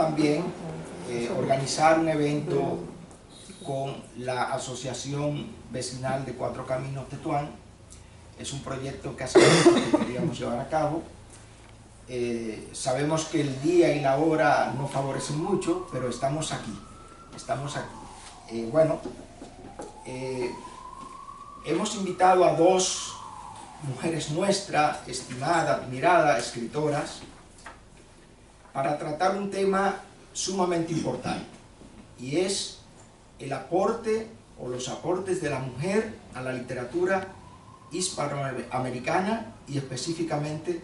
también organizar un evento con la Asociación Vecinal de Cuatro Caminos Tetuán. Es un proyecto que hace tiempo que queríamos llevar a cabo. Sabemos que el día y la hora no favorecen mucho, pero estamos aquí. Hemos invitado a dos mujeres nuestras, estimadas, admiradas, escritoras, para tratar un tema sumamente importante, y es el aporte o los aportes de la mujer a la literatura hispanoamericana y específicamente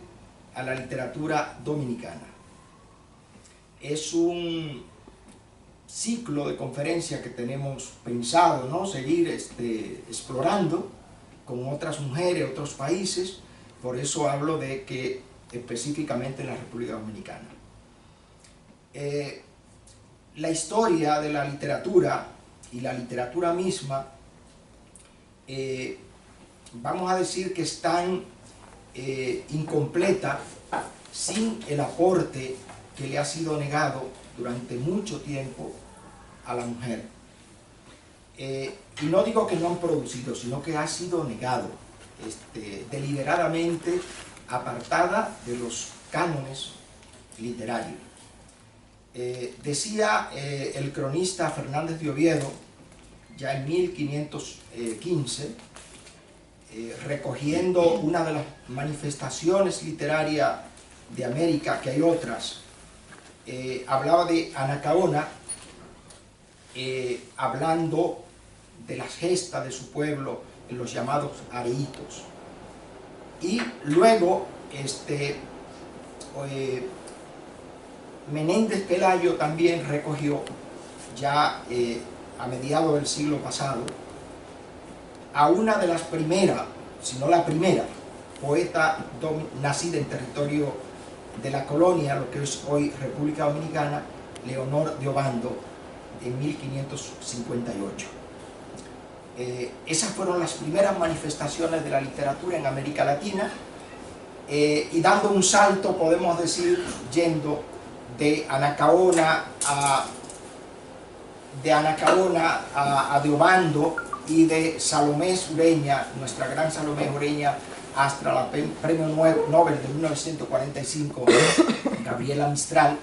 a la literatura dominicana. Es un ciclo de conferencias que tenemos pensado, ¿no?, seguir explorando con otras mujeres, otros países. Por eso hablo de que específicamente en la República Dominicana. La historia de la literatura y la literatura misma, vamos a decir que están incompleta sin el aporte que le ha sido negado durante mucho tiempo a la mujer. Y no digo que no han producido, sino que ha sido negado, deliberadamente apartada de los cánones literarios. Decía el cronista Fernández de Oviedo, ya en 1515, recogiendo una de las manifestaciones literarias de América, que hay otras, hablaba de Anacaona, hablando de las gestas de su pueblo en los llamados areitos. Y luego Menéndez Pelayo también recogió, ya a mediados del siglo pasado, a una de las primeras, si no la primera, poeta nacida en territorio de la colonia, lo que es hoy República Dominicana, Leonor de Obando, en 1558. Esas fueron las primeras manifestaciones de la literatura en América Latina, y dando un salto, podemos decir, yendo de Anacaona a de Obando, y de Salomé Ureña, nuestra gran Salomé Ureña, hasta la Premio Nobel de 1945, Gabriela Mistral.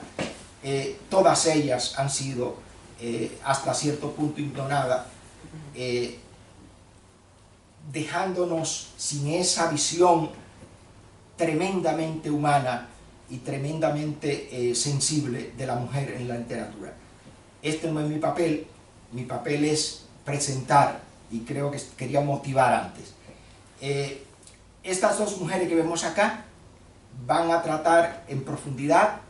Todas ellas han sido hasta cierto punto ignoradas, dejándonos sin esa visión tremendamente humana y tremendamente sensible de la mujer en la literatura. Este no es mi papel es presentar, y creo que quería motivar antes. Estas dos mujeres que vemos acá van a tratar en profundidad,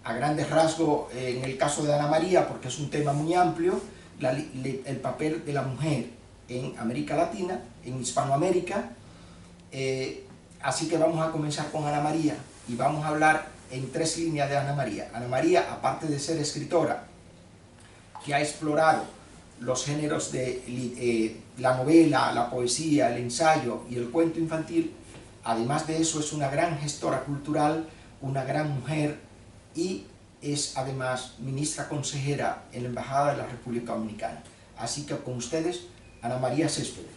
a grandes rasgos, en el caso de Ana María, porque es un tema muy amplio, el papel de la mujer en América Latina, en Hispanoamérica. Así que vamos a comenzar con Ana María, y vamos a hablar en tres líneas de Ana María. Ana María, aparte de ser escritora, que ha explorado los géneros de la novela, la poesía, el ensayo y el cuento infantil, además de eso es una gran gestora cultural, una gran mujer, y es además ministra consejera en la Embajada de la República Dominicana. Así que con ustedes, Ana María Céspedes.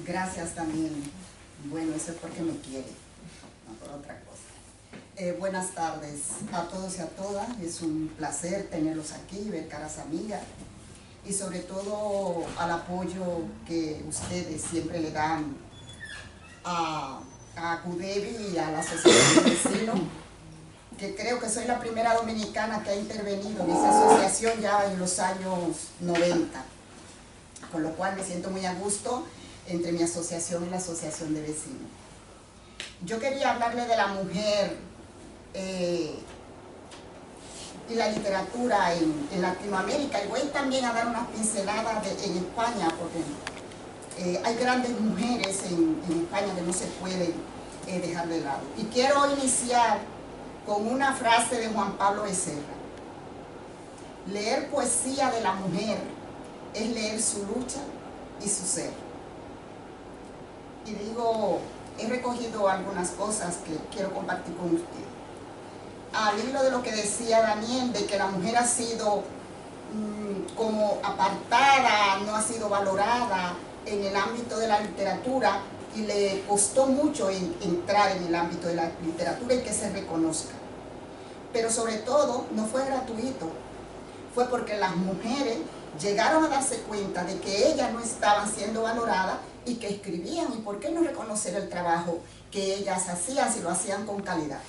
Gracias también. Bueno, eso es porque me quiere, no por otra cosa. Buenas tardes a todos y a todas. Es un placer tenerlos aquí, ver caras amigas, y sobre todo al apoyo que ustedes siempre le dan a CUDEVI y a la Asociación de Vecinos, que creo que soy la primera dominicana que ha intervenido en esa asociación ya en los años 90, con lo cual me siento muy a gusto entre mi asociación y la Asociación de Vecinos. Yo quería hablarle de la mujer y la literatura en Latinoamérica, y voy también a dar unas pinceladas en España, porque hay grandes mujeres en España que no se pueden dejar de lado. Y quiero iniciar con una frase de Juan Pablo Becerra: leer poesía de la mujer es leer su lucha y su ser. Y digo he recogido algunas cosas que quiero compartir con usted. Al hilo de lo que decía Daniel, de que la mujer ha sido como apartada, no ha sido valorada en el ámbito de la literatura y le costó mucho entrar en el ámbito de la literatura y que se reconozca. Pero sobre todo no fue gratuito, fue porque las mujeres llegaron a darse cuenta de que ellas no estaban siendo valoradas y que escribían, y por qué no reconocer el trabajo que ellas hacían si lo hacían con calidad.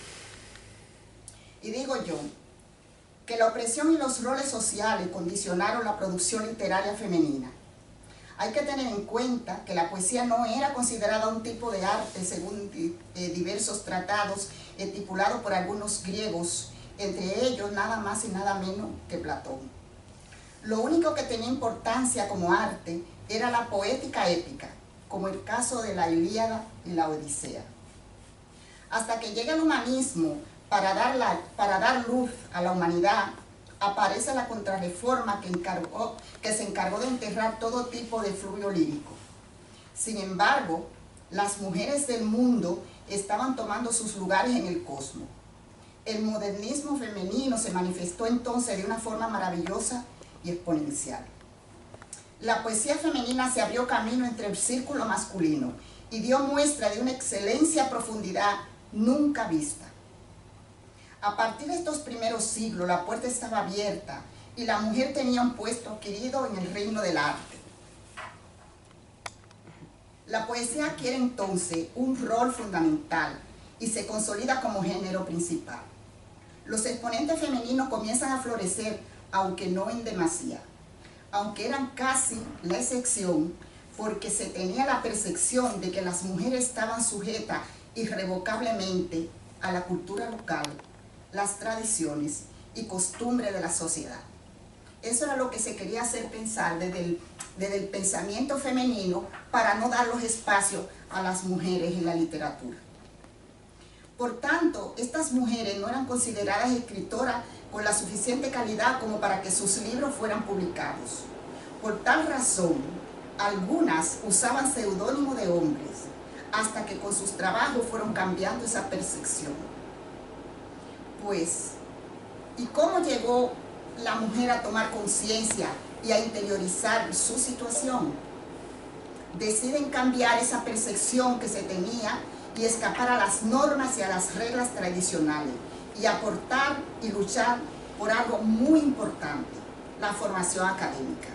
Y digo yo, que la opresión y los roles sociales condicionaron la producción literaria femenina. Hay que tener en cuenta que la poesía no era considerada un tipo de arte según diversos tratados estipulados por algunos griegos, entre ellos nada más y nada menos que Platón. Lo único que tenía importancia como arte era la poética épica, como el caso de la Ilíada y la Odisea. Hasta que llega el humanismo para dar luz a la humanidad, aparece la Contrarreforma que se encargó de enterrar todo tipo de flujo lírico. Sin embargo, las mujeres del mundo estaban tomando sus lugares en el cosmos. El modernismo femenino se manifestó entonces de una forma maravillosa y exponencial. La poesía femenina se abrió camino entre el círculo masculino y dio muestra de una excelencia y profundidad nunca vista. A partir de estos primeros siglos, la puerta estaba abierta y la mujer tenía un puesto adquirido en el reino del arte. La poesía adquiere entonces un rol fundamental y se consolida como género principal. Los exponentes femeninos comienzan a florecer, aunque no en demasía, aunque eran casi la excepción, porque se tenía la percepción de que las mujeres estaban sujetas irrevocablemente a la cultura local, las tradiciones y costumbres de la sociedad. Eso era lo que se quería hacer pensar desde el pensamiento femenino para no dar los espacios a las mujeres en la literatura. Por tanto, estas mujeres no eran consideradas escritoras con la suficiente calidad como para que sus libros fueran publicados. Por tal razón, algunas usaban seudónimo de hombres, hasta que con sus trabajos fueron cambiando esa percepción. Pues, ¿y cómo llegó la mujer a tomar conciencia y a interiorizar su situación? Deciden cambiar esa percepción que se tenía y escapar a las normas y a las reglas tradicionales y aportar y luchar por algo muy importante, la formación académica.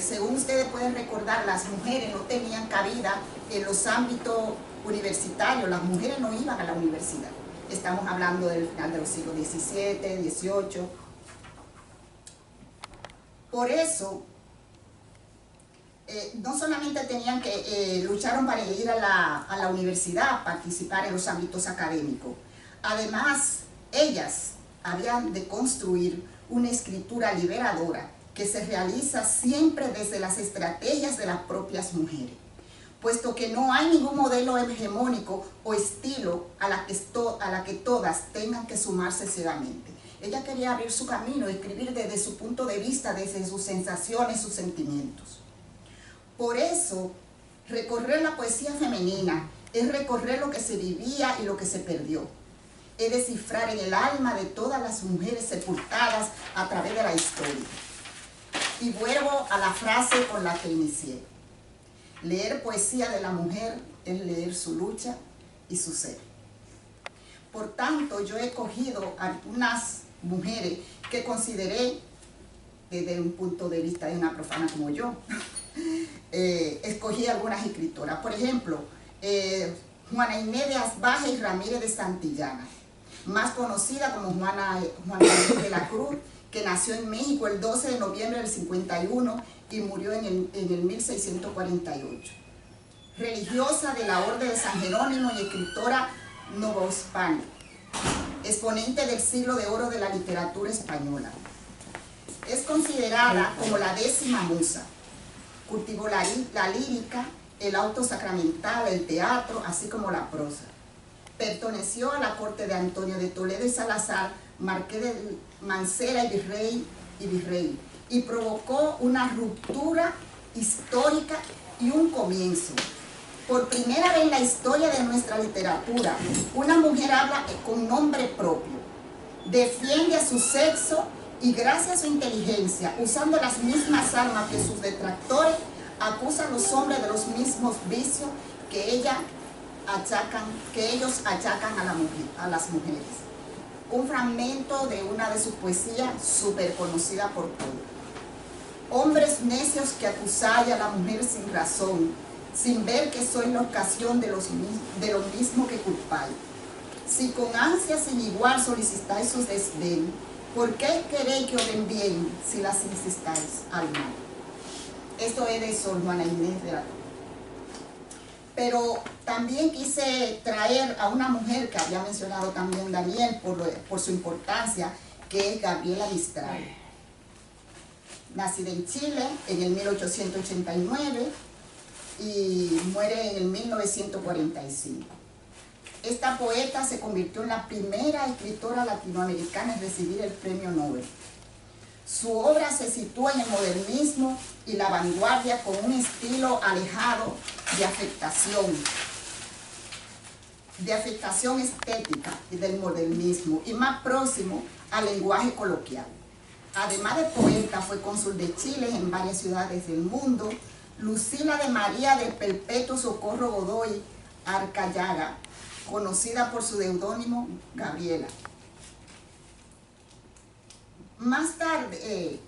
Según ustedes pueden recordar, las mujeres no tenían cabida en los ámbitos universitarios, las mujeres no iban a la universidad. Estamos hablando del final de los siglos XVII, XVIII. Por eso, no solamente tenían que lucharon para ir a la universidad, participar en los ámbitos académicos. Además, ellas habían de construir una escritura liberadora que se realiza siempre desde las estrategias de las propias mujeres, puesto que no hay ningún modelo hegemónico o estilo a la que todas tengan que sumarse ciegamente. Ella quería abrir su camino, escribir desde su punto de vista, desde sus sensaciones, sus sentimientos. Por eso, recorrer la poesía femenina es recorrer lo que se vivía y lo que se perdió. Es descifrar en el alma de todas las mujeres sepultadas a través de la historia. Y vuelvo a la frase con la que inicié. Leer poesía de la mujer es leer su lucha y su ser. Por tanto, yo he cogido algunas mujeres que consideré, desde un punto de vista de una profana como yo, escogí algunas escritoras. Por ejemplo, Juana Inés de Asbaje y Ramírez de Santillana, más conocida como Juana Inés de la Cruz, que nació en México el 12 de noviembre del 51 y murió en el 1648. Religiosa de la Orden de San Jerónimo y escritora novohispánica, exponente del siglo de oro de la literatura española. Es considerada como la 10ª musa. Cultivó la lírica, el auto sacramental, el teatro, así como la prosa. Perteneció a la corte de Antonio de Toledo y Salazar, marqués de Mancera y virrey, y provocó una ruptura histórica y un comienzo. Por primera vez en la historia de nuestra literatura, una mujer habla con nombre propio, defiende a su sexo y gracias a su inteligencia, usando las mismas armas que sus detractores, acusa a los hombres de los mismos vicios que ellos achacan a las mujeres. Un fragmento de una de sus poesías súper conocida por todos. Hombres necios que acusáis a la mujer sin razón, sin ver que sois la ocasión de lo mismo que culpáis. Si con ansia sin igual solicitáis sus desdén, ¿por qué queréis que os den bien si las incitáis al mal? Esto es de Sor Juana Inés de la Torre. Pero también quise traer a una mujer que había mencionado también Daniel por su importancia, que es Gabriela Mistral. Nacida en Chile en el 1889 y muere en el 1945. Esta poeta se convirtió en la primera escritora latinoamericana en recibir el premio Nobel. Su obra se sitúa en el modernismo y la vanguardia con un estilo alejado de afectación estética y del modernismo y más próximo al lenguaje coloquial. Además de poeta, fue cónsul de Chile en varias ciudades del mundo. Lucila de María del Perpetuo Socorro Godoy Arcayaga, conocida por su seudónimo Gabriela. Más tarde,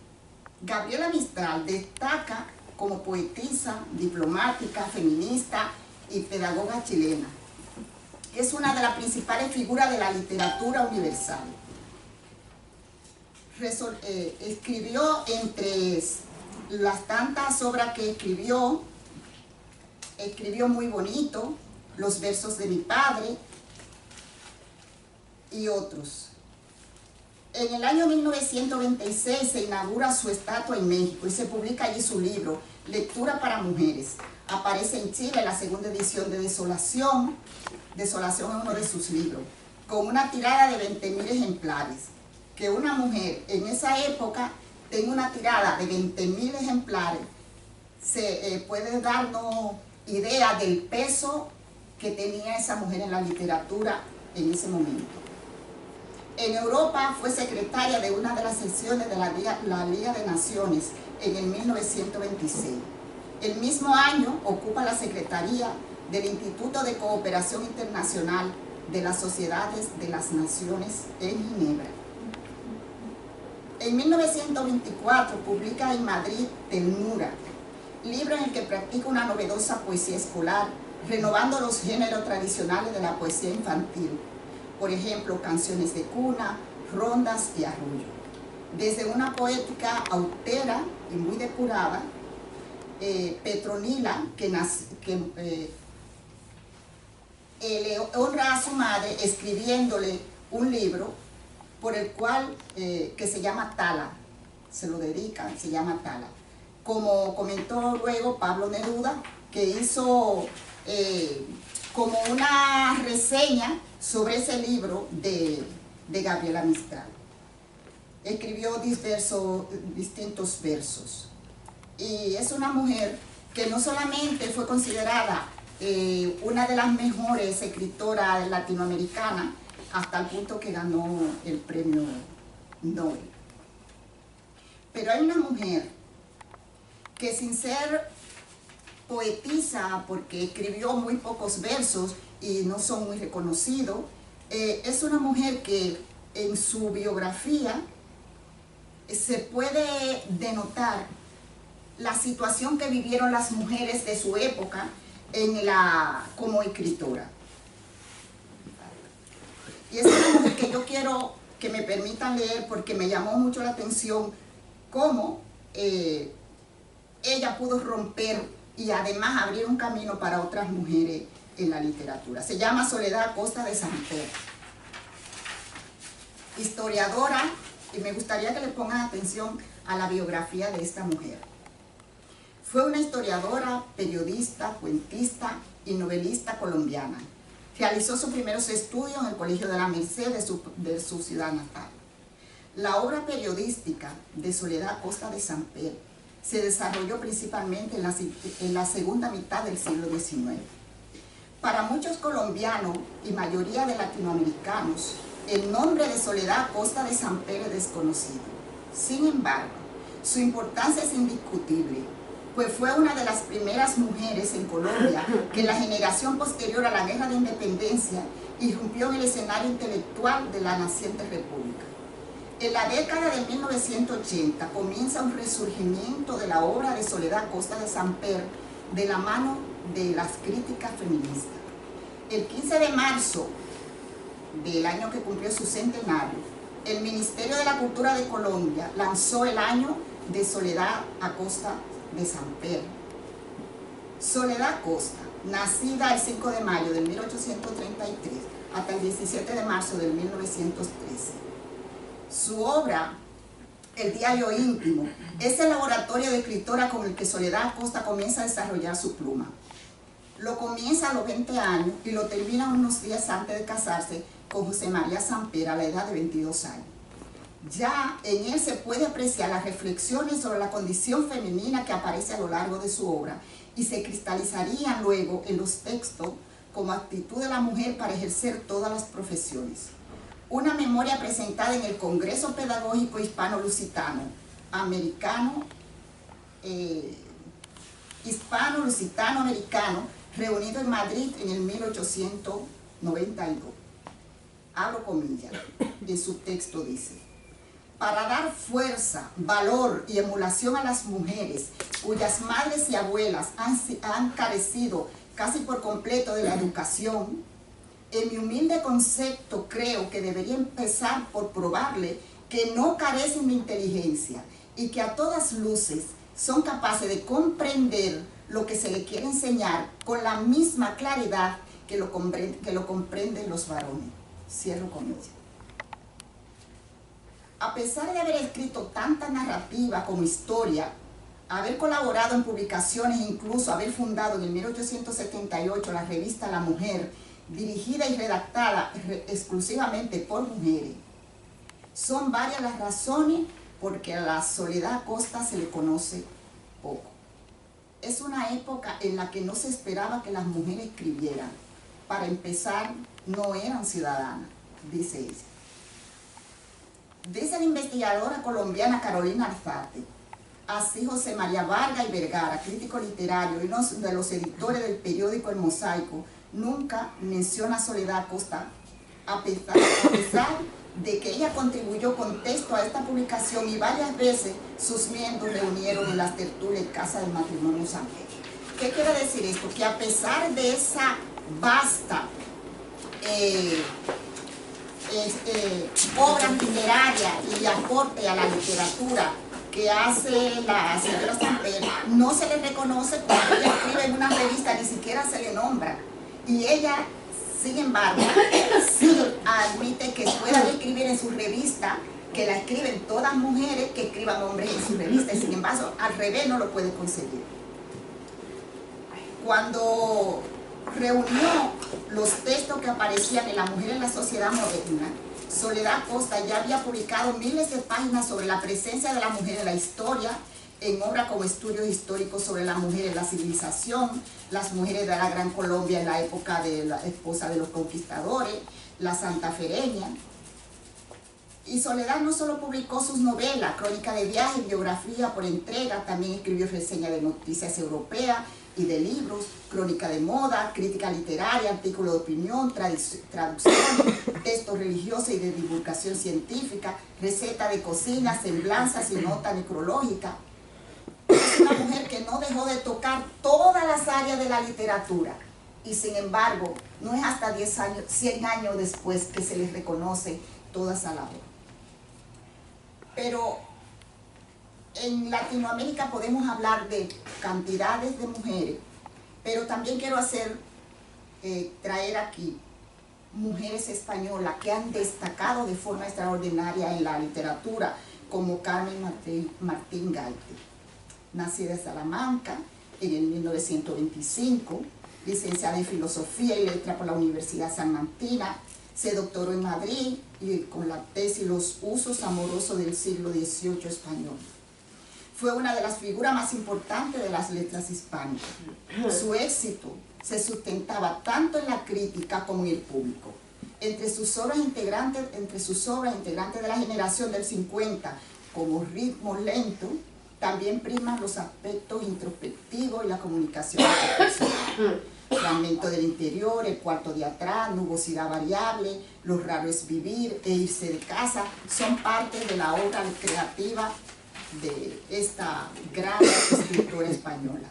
Gabriela Mistral destaca como poetisa, diplomática, feminista y pedagoga chilena. Es una de las principales figuras de la literatura universal. Escribió entre las tantas obras que escribió muy bonito, Los versos de mi padre y otros. En el año 1926 se inaugura su estatua en México y se publica allí su libro, Lectura para Mujeres. Aparece en Chile la segunda edición de Desolación. Desolación es uno de sus libros, con una tirada de 20.000 ejemplares. Que una mujer en esa época tenga una tirada de 20.000 ejemplares, se puede darnos idea del peso que tenía esa mujer en la literatura en ese momento. En Europa fue secretaria de una de las secciones de la Liga de Naciones en el 1926. El mismo año ocupa la secretaría del Instituto de Cooperación Internacional de las Sociedades de las Naciones en Ginebra. En 1924 publica en Madrid Ternura, libro en el que practica una novedosa poesía escolar, renovando los géneros tradicionales de la poesía infantil. Por ejemplo, canciones de cuna, rondas y arrullo. Desde una poética austera y muy depurada, Petronila, le honra a su madre escribiéndole un libro por el cual, que se llama Tala, se lo dedica, se llama Tala. Como comentó luego Pablo Neruda, que hizo como una reseña sobre ese libro de Gabriela Mistral. Escribió distintos versos. Y es una mujer que no solamente fue considerada una de las mejores escritoras latinoamericanas, hasta el punto que ganó el premio Nobel. Pero hay una mujer que, sin ser poetisa, porque escribió muy pocos versos y no son muy reconocidos, es una mujer que en su biografía se puede denotar la situación que vivieron las mujeres de su época como escritora. Y es una mujer que yo quiero que me permitan leer porque me llamó mucho la atención cómo ella pudo romper y además abrir un camino para otras mujeres en la literatura. Se llama Soledad Acosta de Samper. Historiadora, y me gustaría que le pongan atención a la biografía de esta mujer. Fue una historiadora, periodista, cuentista y novelista colombiana. Realizó sus primeros estudios en el Colegio de la Merced de su ciudad natal. La obra periodística de Soledad Acosta de Samper se desarrolló principalmente en la segunda mitad del siglo XIX. Para muchos colombianos y mayoría de latinoamericanos, el nombre de Soledad Acosta de Samper es desconocido. Sin embargo, su importancia es indiscutible, pues fue una de las primeras mujeres en Colombia que en la generación posterior a la Guerra de Independencia irrumpió en el escenario intelectual de la naciente república. En la década de 1980 comienza un resurgimiento de la obra de Soledad Acosta de Samper de la mano de las críticas feministas. El 15 de marzo del año que cumplió su centenario, el Ministerio de la Cultura de Colombia lanzó el año de Soledad Acosta de Samper. Soledad Acosta, nacida el 5 de mayo de 1833 hasta el 17 de marzo de 1913. Su obra, El Diario Íntimo, es el laboratorio de escritora con el que Soledad Acosta comienza a desarrollar su pluma. Lo comienza a los 20 años y lo termina unos días antes de casarse con José María Samper a la edad de 22 años. Ya en él se puede apreciar las reflexiones sobre la condición femenina que aparece a lo largo de su obra y se cristalizarían luego en los textos como actitud de la mujer para ejercer todas las profesiones. Una memoria presentada en el Congreso Pedagógico Hispano-Lusitano Hispano-Lusitano-Americano, reunido en Madrid en el 1892. Abro comillas, en su texto dice: para dar fuerza, valor y emulación a las mujeres cuyas madres y abuelas han carecido casi por completo de la educación, en mi humilde concepto creo que debería empezar por probarle que no carecen de inteligencia y que a todas luces son capaces de comprender lo que se le quiere enseñar con la misma claridad que lo comprenden los varones. Cierro comillas. A pesar de haber escrito tanta narrativa como historia, haber colaborado en publicaciones e incluso haber fundado en el 1878 la revista La Mujer, dirigida y redactada exclusivamente por mujeres, son varias las razones por que a la Soledad Acosta se le conoce poco. Es una época en la que no se esperaba que las mujeres escribieran. Para empezar, no eran ciudadanas, dice ella. Dice la investigadora colombiana Carolina Arzate. Así José María Vargas y Vergara, crítico literario y uno de los editores del periódico El Mosaico, nunca menciona a Soledad Acosta, a pesar de que ella contribuyó con texto a esta publicación y varias veces sus miembros reunieron en las tertulias Casa del Matrimonio Samper. ¿Qué quiere decir esto? Que a pesar de esa vasta obra literaria y aporte a la literatura que hace la señora Samper, no se le reconoce cuando ella escribe en una revista, ni siquiera se le nombra. Y ella, sin embargo, sí admite que pueda escribir en su revista, que la escriben todas mujeres, que escriban hombres en su revista, y sin embargo, al revés no lo puede conseguir. Cuando reunió los textos que aparecían en La Mujer en la Sociedad Moderna, Soledad Acosta ya había publicado miles de páginas sobre la presencia de la mujer en la historia, en obras como Estudios Históricos sobre la Mujer en la Civilización, Las Mujeres de la Gran Colombia en la época de la esposa de los conquistadores, La Santafereña. Y Soledad no solo publicó sus novelas, crónica de viajes, biografía por entrega, también escribió reseñas de noticias europeas y de libros, crónica de moda, crítica literaria, artículos de opinión, traducciones, textos religiosos y de divulgación científica, recetas de cocina, semblanzas y notas necrológicas. Es una mujer que no dejó de tocar todas las áreas de la literatura y sin embargo no es hasta 100 años después que se les reconoce toda esa labor. Pero en Latinoamérica podemos hablar de cantidades de mujeres, pero también quiero traer aquí mujeres españolas que han destacado de forma extraordinaria en la literatura, como Carmen Martín Gaite, nacida en Salamanca en el 1925, licenciada en Filosofía y Letras por la Universidad Salmantina, se doctoró en Madrid y con la tesis Los usos amorosos del siglo XVIII español. Fue una de las figuras más importantes de las letras hispánicas. Su éxito se sustentaba tanto en la crítica como en el público. Entre sus obras integrantes de la generación del 50, como Ritmo Lento, también priman los aspectos introspectivos y la comunicación interpersonal. Fragmento del interior, El cuarto de atrás, Nubosidad variable, Lo raro es vivir e irse de casa son parte de la obra creativa de esta gran escritora española.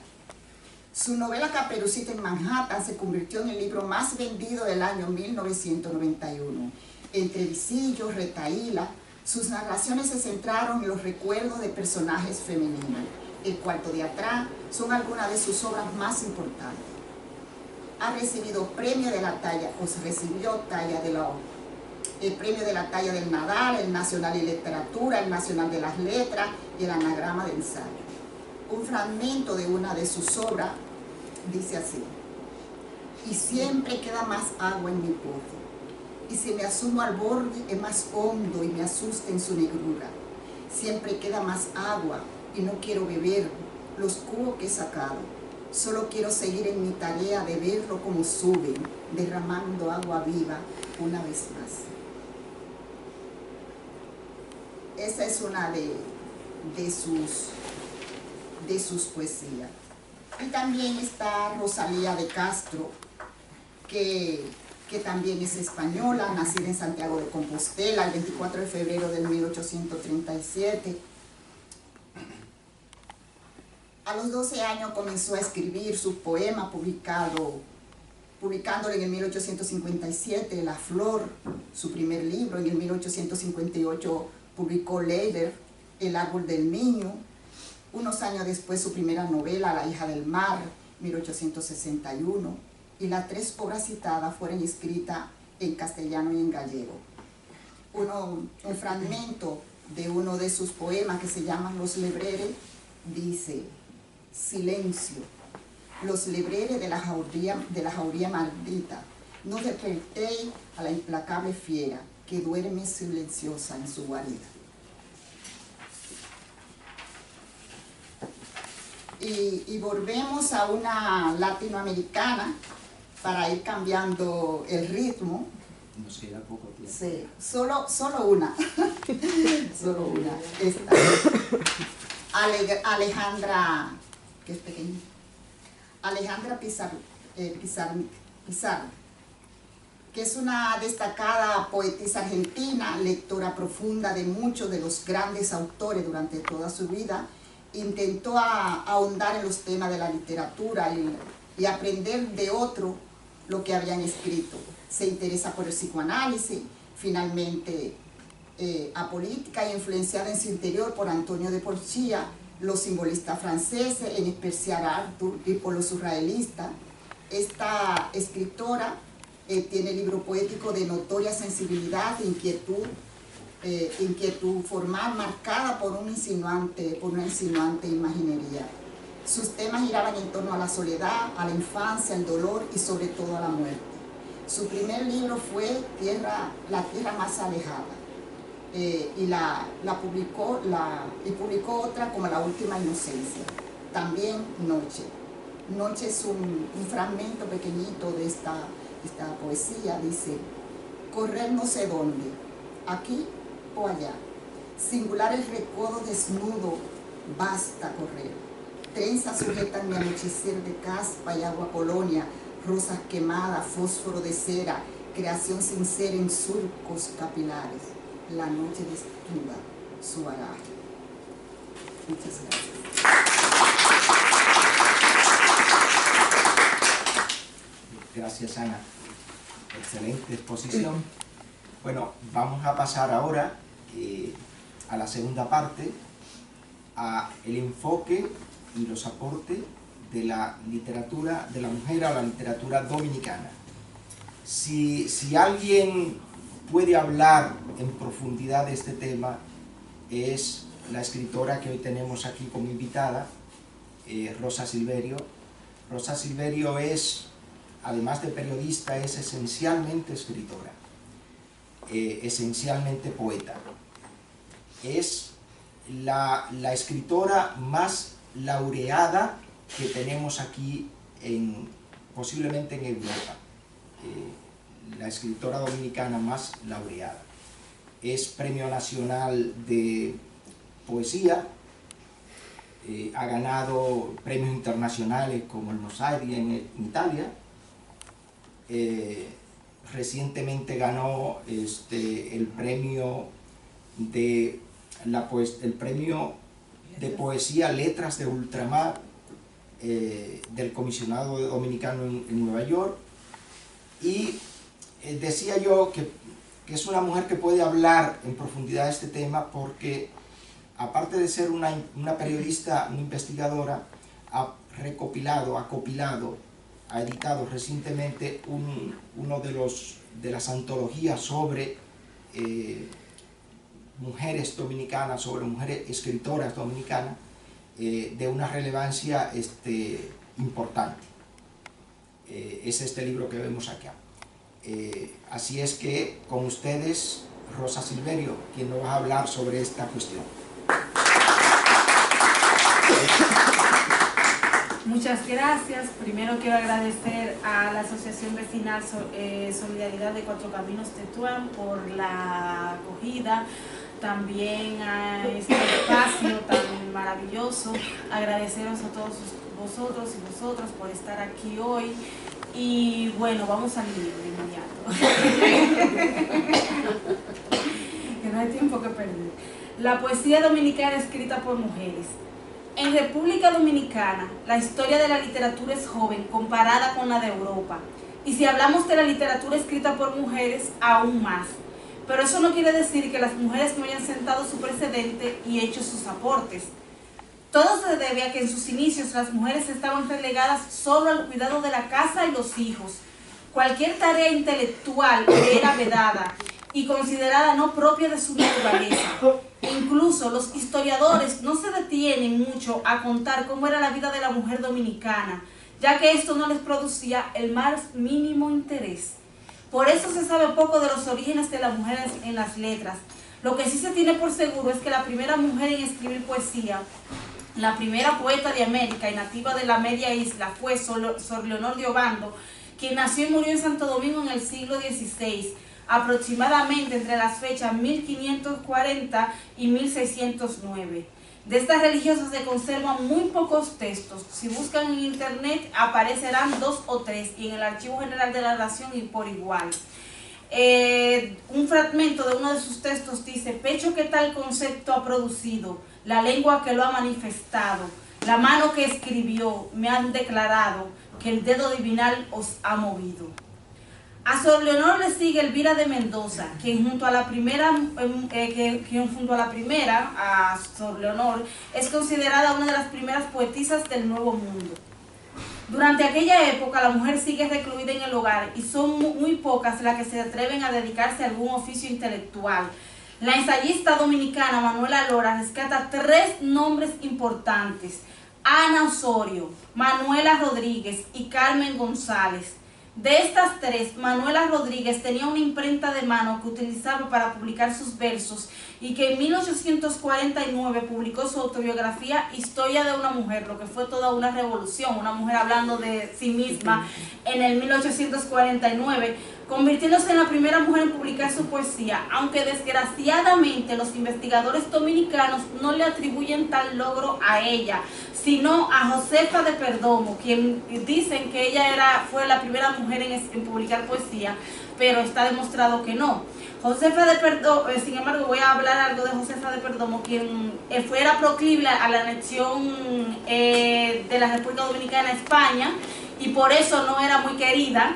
Su novela Caperucita en Manhattan se convirtió en el libro más vendido del año 1991. Entre visillos, retahíla, sus narraciones se centraron en los recuerdos de personajes femeninos. El cuarto de atrás son algunas de sus obras más importantes. Ha recibido premio de la talla, el premio de la talla del Nadal, el Nacional de Literatura, el Nacional de las Letras y el Anagrama de Ensayo. Un fragmento de una de sus obras dice así: y siempre queda más agua en mi pozo, y si me asumo al borde es más hondo y me asusta en su negrura. Siempre queda más agua y no quiero beber los cubos que he sacado. Solo quiero seguir en mi tarea de verlo como suben, derramando agua viva una vez más. Esa es una de sus poesías. Y también está Rosalía de Castro, que también es española, nacida en Santiago de Compostela el 24 de febrero de 1837. A los 12 años comenzó a escribir sus poemas, publicándolo en el 1857, La Flor, su primer libro. En el 1858 publicó Leiber, El árbol del niño. Unos años después su primera novela, La hija del mar, 1861. Y las 3 obras citadas fueron escritas en castellano y en gallego. Un fragmento de uno de sus poemas que se llama Los lebreres dice: silencio, los lebreres de la jauría maldita, no despertéis a la implacable fiera que duerme silenciosa en su guarida. Y volvemos a una latinoamericana para ir cambiando el ritmo. Nos queda poco tiempo. Sí, solo una. Solo una. Esta. Alejandra, que es pequeña. Alejandra Pizarro, que es una destacada poetisa argentina, lectora profunda de muchos de los grandes autores durante toda su vida. Intentó ahondar en los temas de la literatura y aprender de otro lo que habían escrito. Se interesa por el psicoanálisis, finalmente apolítica e influenciada en su interior por Antonio de Porcia, los simbolistas franceses, en especial Arthur, y por los surrealistas. Esta escritora tiene libro poético de notoria sensibilidad e inquietud formal marcada por una insinuante imaginería. Sus temas giraban en torno a la soledad, a la infancia, al dolor y sobre todo a la muerte. Su primer libro fue La tierra más alejada, y publicó otra como La última inocencia. También Noche. Noche es un fragmento pequeñito de esta poesía. Dice: correr no sé dónde, aquí o allá, singular el recodo desnudo, basta correr. Trenzas sujetan mi anochecer de caspa y agua colonia, rosas quemadas, fósforo de cera, creación sincera en surcos capilares. La noche desnuda su bagaje. Muchas gracias. Gracias, Ana. Excelente exposición. Bueno, vamos a pasar ahora a la segunda parte, a el enfoque y los aportes de la literatura de la mujer a la literatura dominicana. Si alguien puede hablar en profundidad de este tema, es la escritora que hoy tenemos aquí como invitada, Rosa Silverio. Rosa Silverio es, además de periodista, es esencialmente escritora, esencialmente poeta. Es la escritora más laureada que tenemos aquí en posiblemente en Europa, la escritora dominicana más laureada. Es Premio Nacional de Poesía, ha ganado premios internacionales como el Mosaic en Italia, recientemente ganó el premio de poesía Letras de Ultramar del Comisionado Dominicano en Nueva York, y decía yo que es una mujer que puede hablar en profundidad de este tema porque, aparte de ser una periodista, una investigadora, ha copilado, ha editado recientemente uno de las antologías sobre mujeres dominicanas, sobre mujeres escritoras dominicanas, de una relevancia importante. Es este libro que vemos acá. Así es que con ustedes, Rosa Silverio, quien nos va a hablar sobre esta cuestión. Muchas gracias. Primero quiero agradecer a la Asociación Vecinal Solidaridad de Cuatro Caminos Tetuán por la acogida, también a este espacio tan maravilloso. Agradeceros a todos vosotros y vosotras por estar aquí hoy. Y bueno, vamos al libro de inmediato. Que no hay tiempo que perder. La poesía dominicana escrita por mujeres. En República Dominicana, la historia de la literatura es joven comparada con la de Europa. Y si hablamos de la literatura escrita por mujeres, aún más. Pero eso no quiere decir que las mujeres no hayan sentado su precedente y hecho sus aportes. Todo se debe a que en sus inicios las mujeres estaban relegadas solo al cuidado de la casa y los hijos. Cualquier tarea intelectual era vedada y considerada no propia de su naturaleza. Incluso los historiadores no se detienen mucho a contar cómo era la vida de la mujer dominicana, ya que esto no les producía el más mínimo interés. Por eso se sabe poco de los orígenes de las mujeres en las letras. Lo que sí se tiene por seguro es que la primera mujer en escribir poesía, la primera poeta de América y nativa de la media isla, fue Sor Leonor de Obando, quien nació y murió en Santo Domingo en el siglo XVI, aproximadamente entre las fechas 1540 y 1609. De estas religiosas se conservan muy pocos textos. Si buscan en internet aparecerán 2 o 3 y en el Archivo General de la Nación y por igual. Un fragmento de uno de sus textos dice: pecho que tal concepto ha producido, la lengua que lo ha manifestado, la mano que escribió, me han declarado que el dedo divinal os ha movido. A Sor Leonor le sigue Elvira de Mendoza, quien junto a la primera, a Sor Leonor, es considerada una de las primeras poetisas del Nuevo Mundo. Durante aquella época la mujer sigue recluida en el hogar y son muy pocas las que se atreven a dedicarse a algún oficio intelectual. La ensayista dominicana Manuela Lora rescata 3 nombres importantes: Ana Osorio, Manuela Rodríguez y Carmen González. De estas 3, Manuela Rodríguez tenía una imprenta de mano que utilizaba para publicar sus versos y que en 1849 publicó su autobiografía Historia de una mujer, lo que fue toda una revolución, una mujer hablando de sí misma en el 1849, convirtiéndose en la primera mujer en publicar su poesía, aunque desgraciadamente los investigadores dominicanos no le atribuyen tal logro a ella, sino a Josefa de Perdomo, quien dicen que ella fue la primera mujer en publicar poesía, pero está demostrado que no. Josefa de Perdomo, sin embargo, voy a hablar algo de Josefa de Perdomo, quien fuera proclive a la anexión de la República Dominicana a España, y por eso no era muy querida,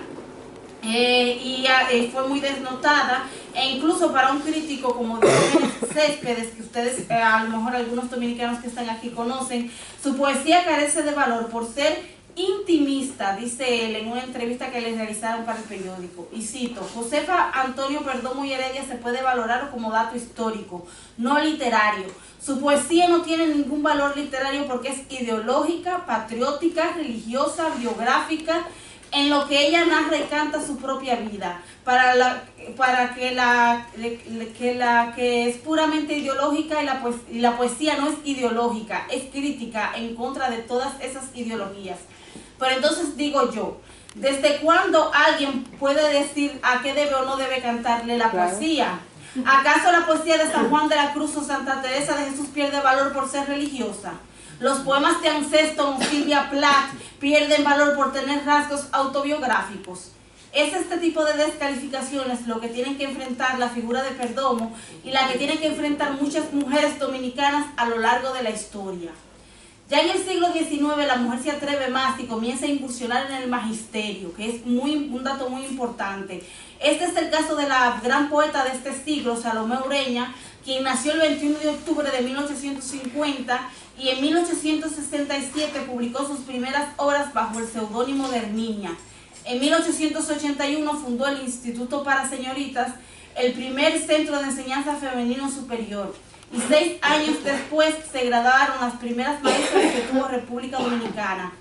y fue muy desnotada, e incluso para un crítico como Diogenes Céspedes, que ustedes a lo mejor algunos dominicanos que están aquí conocen, su poesía carece de valor por ser intimista, dice él en una entrevista que le realizaron para el periódico, y cito: Josefa Antonio Perdomo y Heredia se puede valorar como dato histórico, no literario. Su poesía no tiene ningún valor literario porque es ideológica, patriótica, religiosa, biográfica, en lo que ella narra y canta su propia vida, para que la que es puramente ideológica, y la poesía no es ideológica, es crítica en contra de todas esas ideologías. Pero entonces digo yo, ¿Desde cuándo alguien puede decir a qué debe o no debe cantarle la poesía? ¿Acaso la poesía de San Juan de la Cruz o Santa Teresa de Jesús pierde valor por ser religiosa? ¿Los poemas de Anceston o Sylvia Plath pierden valor por tener rasgos autobiográficos? Es este tipo de descalificaciones lo que tienen que enfrentar la figura de Perdomo y la que tienen que enfrentar muchas mujeres dominicanas a lo largo de la historia. Ya en el siglo XIX la mujer se atreve más y comienza a incursionar en el magisterio, que es un dato muy importante. Este es el caso de la gran poeta de este siglo, Salomé Ureña, quien nació el 21 de octubre de 1850 y en 1867 publicó sus primeras obras bajo el seudónimo de Herminia. En 1881 fundó el Instituto para Señoritas, el primer centro de enseñanza femenino superior. Y 6 años después se graduaron las primeras maestras que tuvo República Dominicana.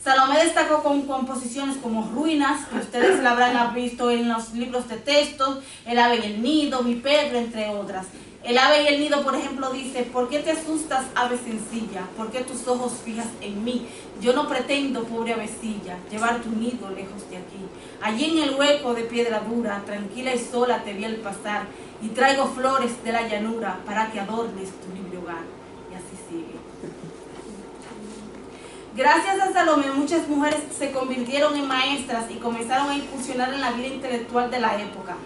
Salomé destacó con composiciones como Ruinas, que ustedes la habrán visto en los libros de textos, El ave y el nido, Mi Pedro, entre otras. El ave y el nido, por ejemplo, dice: ¿por qué te asustas, ave sencilla? ¿Por qué tus ojos fijas en mí? Yo no pretendo, pobre avecilla, llevar tu nido lejos de aquí. Allí en el hueco de piedra dura, tranquila y sola te vi al pasar, y traigo flores de la llanura para que adornes tu libre hogar. Y así sigue. Gracias a Salomé, muchas mujeres se convirtieron en maestras y comenzaron a incursionar en la vida intelectual de la época.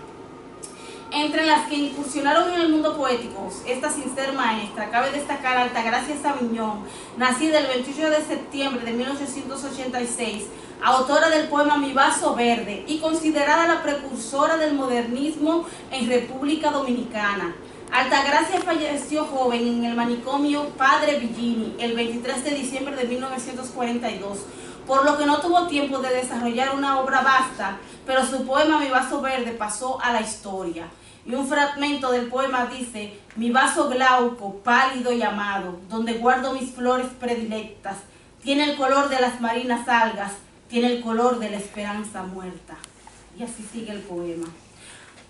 Entre las que incursionaron en el mundo poético, esta sin ser maestra, cabe destacar a Altagracia Sabiñón, nacida el 28 de septiembre de 1886, autora del poema Mi vaso verde y considerada la precursora del modernismo en República Dominicana. Altagracia falleció joven en el manicomio Padre Villini el 23 de diciembre de 1942, por lo que no tuvo tiempo de desarrollar una obra vasta, pero su poema Mi vaso verde pasó a la historia. Y un fragmento del poema dice: mi vaso glauco, pálido y amado, donde guardo mis flores predilectas, tiene el color de las marinas algas, tiene el color de la esperanza muerta. Y así sigue el poema.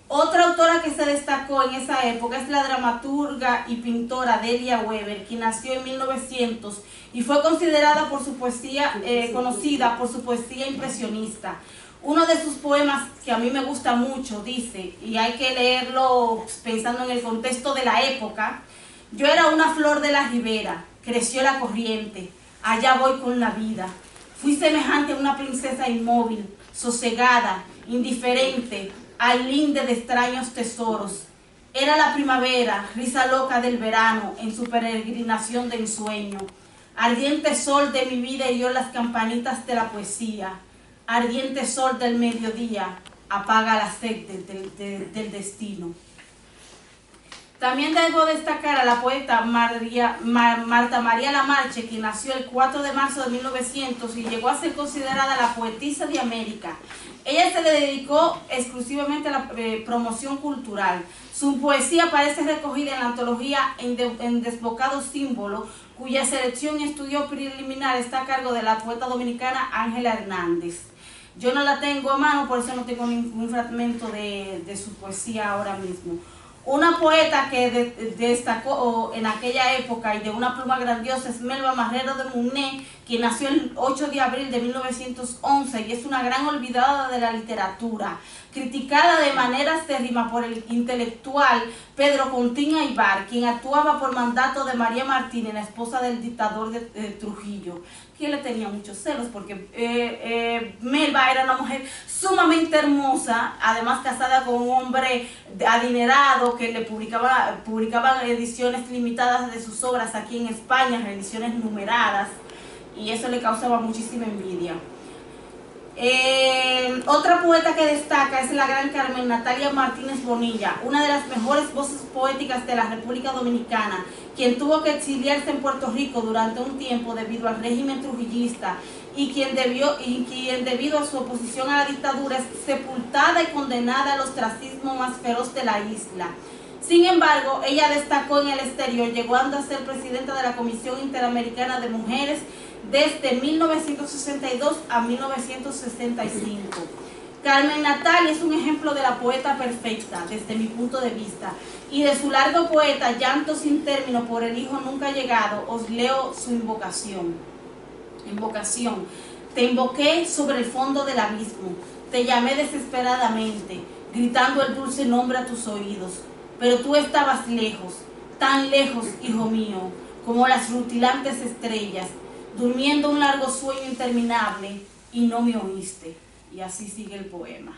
Otra autora que se destacó en esa época es la dramaturga y pintora Delia Weber, quien nació en 1900 y fue considerada por su poesía, conocida por su poesía impresionista. Uno de sus poemas que a mí me gusta mucho dice, y hay que leerlo pensando en el contexto de la época: yo era una flor de la ribera, creció la corriente, allá voy con la vida. Fui semejante a una princesa inmóvil, sosegada, indiferente, al linde de extraños tesoros. Era la primavera, risa loca del verano, en su peregrinación de ensueño. Ardiente sol de mi vida hirió las campanitas de la poesía. Ardiente sol del mediodía, apaga la sed del destino. También debo destacar a la poeta Marta María Lamarche, quien nació el 4 de marzo de 1900 y llegó a ser considerada la poetisa de América. Ella se le dedicó exclusivamente a la promoción cultural. Su poesía aparece recogida en la antología En Desbocado Símbolo, cuya selección y estudio preliminar está a cargo de la poeta dominicana Ángela Hernández. Yo no la tengo a mano, por eso no tengo ningún fragmento de su poesía ahora mismo. Una poeta que destacó en aquella época y de una pluma grandiosa es Melba Marrero de Munné, quien nació el 8 de abril de 1911 y es una gran olvidada de la literatura, criticada de manera acérrima por el intelectual Pedro Contín Aybar, quien actuaba por mandato de María Martínez, la esposa del dictador de Trujillo, que le tenía muchos celos porque Melba era una mujer sumamente hermosa, además casada con un hombre adinerado que le publicaba ediciones limitadas de sus obras aquí en España, ediciones numeradas, y eso le causaba muchísima envidia. Otra poeta que destaca es la gran Carmen Natalia Martínez Bonilla, una de las mejores voces poéticas de la República Dominicana, quien tuvo que exiliarse en Puerto Rico durante un tiempo debido al régimen trujillista y quien debido a su oposición a la dictadura es sepultada y condenada al ostracismo más feroz de la isla. Sin embargo, ella destacó en el exterior, llegando a ser presidenta de la Comisión Interamericana de Mujeres desde 1962 a 1965. Carmen Natalia es un ejemplo de la poeta perfecta, desde mi punto de vista, y de su largo poeta Llanto sin término por el hijo nunca llegado, os leo su invocación. Te invoqué sobre el fondo del abismo, te llamé desesperadamente, gritando el dulce nombre a tus oídos, pero tú estabas lejos, tan lejos, hijo mío, como las rutilantes estrellas, durmiendo un largo sueño interminable, y no me oíste. Y así sigue el poema.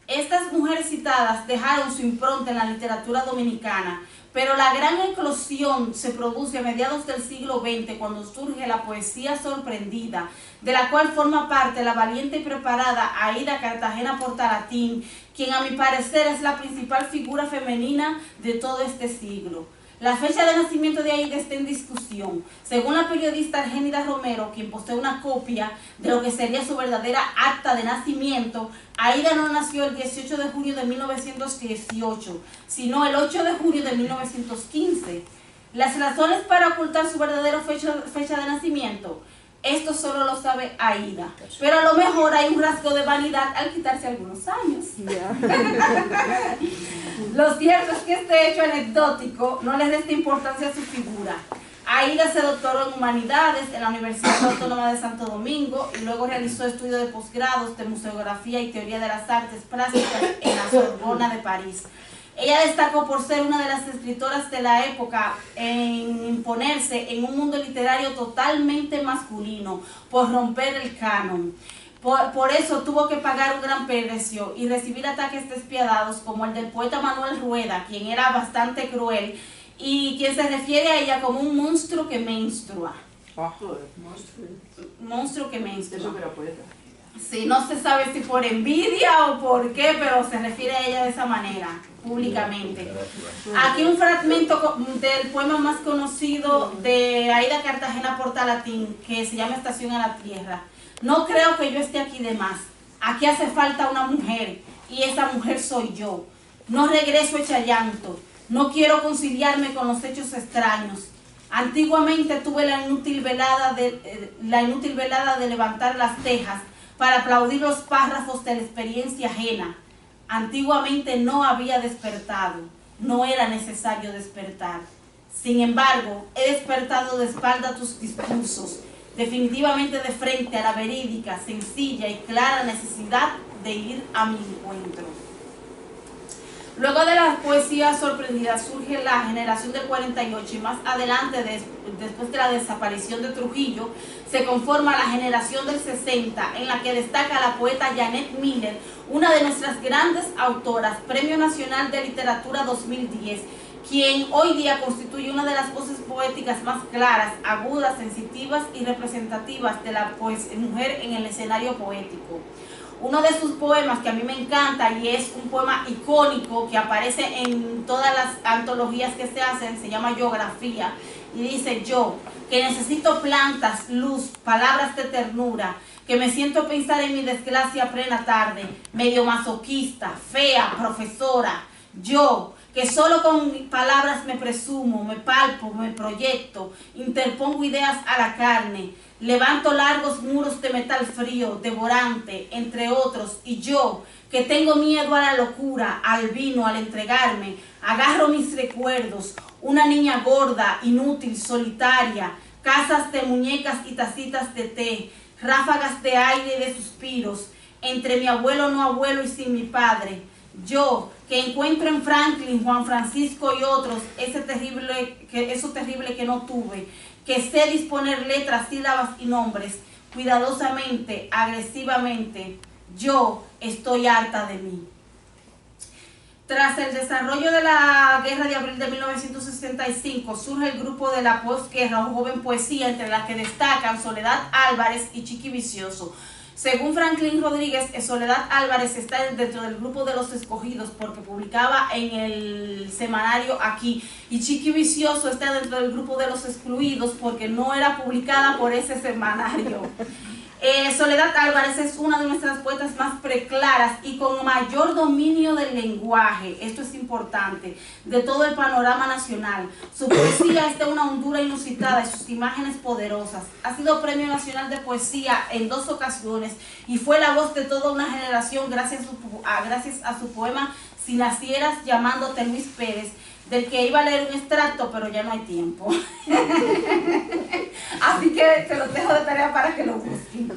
Estas mujeres citadas dejaron su impronta en la literatura dominicana, pero la gran eclosión se produce a mediados del siglo XX, cuando surge la poesía sorprendida, de la cual forma parte la valiente y preparada Aída Cartagena Portalatín, quien a mi parecer es la principal figura femenina de todo este siglo. La fecha de nacimiento de Aída está en discusión. Según la periodista Argénida Romero, quien posee una copia de lo que sería su verdadera acta de nacimiento, Aída no nació el 18 de junio de 1918, sino el 8 de junio de 1915. Las razones para ocultar su verdadera fecha de nacimiento, esto solo lo sabe Aída. Pero a lo mejor hay un rasgo de vanidad al quitarse algunos años. Lo cierto es que este hecho anecdótico no les resta importancia a su figura. Aída se doctoró en Humanidades en la Universidad Autónoma de Santo Domingo y luego realizó estudios de posgrados de Museografía y Teoría de las Artes Plásticas en la Sorbona de París. Ella destacó por ser una de las escritoras de la época en imponerse en un mundo literario totalmente masculino, por romper el canon. Por eso tuvo que pagar un gran precio y recibir ataques despiadados como el del poeta Manuel Rueda, quien era bastante cruel y quien se refiere a ella como un monstruo que menstrua. Monstruo que menstrua. Eso que era poeta. Sí, no se sabe si por envidia o por qué, pero se refiere a ella de esa manera, públicamente. Aquí un fragmento del poema más conocido de Aída Cartagena Portalatín, que se llama Estación a la Tierra. No creo que yo esté aquí de más. Aquí hace falta una mujer, y esa mujer soy yo. No regreso hecha llanto. No quiero conciliarme con los hechos extraños. Antiguamente tuve la inútil velada de levantar las tejas para aplaudir los párrafos de la experiencia ajena. Antiguamente no había despertado, no era necesario despertar. Sin embargo, he despertado de espalda a tus discursos, definitivamente de frente a la verídica, sencilla y clara necesidad de ir a mi encuentro. Luego de la poesía sorprendida surge la generación del 48 y más adelante, después de la desaparición de Trujillo, se conforma la generación del 60, en la que destaca la poeta Janet Miller, una de nuestras grandes autoras, Premio Nacional de Literatura 2010, quien hoy día constituye una de las voces poéticas más claras, agudas, sensitivas y representativas de la mujer en el escenario poético. Uno de sus poemas que a mí me encanta y es un poema icónico que aparece en todas las antologías que se hacen, se llama Geografía, y dice: yo, que necesito plantas, luz, palabras de ternura, que me siento pensar en mi desgracia a plena tarde, medio masoquista, fea, profesora, yo, que solo con palabras me presumo, me palpo, me proyecto, interpongo ideas a la carne, levanto largos muros de metal frío, devorante, entre otros, y yo, que tengo miedo a la locura, al vino, al entregarme, agarro mis recuerdos, una niña gorda, inútil, solitaria, casas de muñecas y tacitas de té, ráfagas de aire y de suspiros, entre mi abuelo no abuelo y sin mi padre. Yo, que encuentro en Franklin, Juan Francisco y otros eso terrible que no tuve, que sé disponer letras, sílabas y nombres, cuidadosamente, agresivamente. Yo estoy harta de mí. Tras el desarrollo de la Guerra de Abril de 1965, surge el grupo de la posguerra o joven poesía, entre las que destacan Soledad Álvarez y Chiqui Vicioso. Según Franklin Rodríguez, Soledad Álvarez está dentro del grupo de los escogidos porque publicaba en el semanario Aquí, y Chiqui Vicioso está dentro del grupo de los excluidos porque no era publicada por ese semanario. Soledad Álvarez es una de nuestras poetas más preclaras y con mayor dominio del lenguaje, esto es importante, de todo el panorama nacional. Su poesía es de una hondura inusitada y sus imágenes poderosas. Ha sido Premio Nacional de Poesía en 2 ocasiones y fue la voz de toda una generación gracias a su poema Si nacieras, llamándote Luis Pérez, del que iba a leer un extracto, pero ya no hay tiempo. Así que se los dejo de tarea para que lo busquen.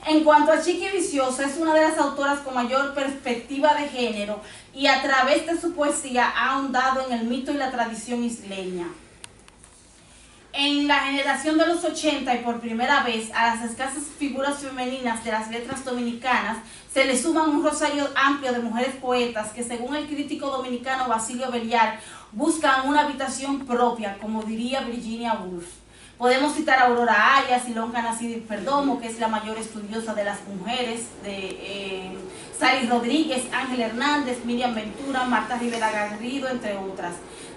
En cuanto a Chiqui Vicioso, es una de las autoras con mayor perspectiva de género y a través de su poesía ha ahondado en el mito y la tradición isleña. En la generación de los 80 y por primera vez a las escasas figuras femeninas de las letras dominicanas se le suman un rosario amplio de mujeres poetas que, según el crítico dominicano Basilio Belliar, buscan una habitación propia, como diría Virginia Woolf. Podemos citar a Aurora Arias, Ilonka Nacidir Perdomo, que es la mayor estudiosa de las mujeres, Sally Rodríguez, Ángel Hernández, Miriam Ventura, Marta Rivera Garrido, entre otras.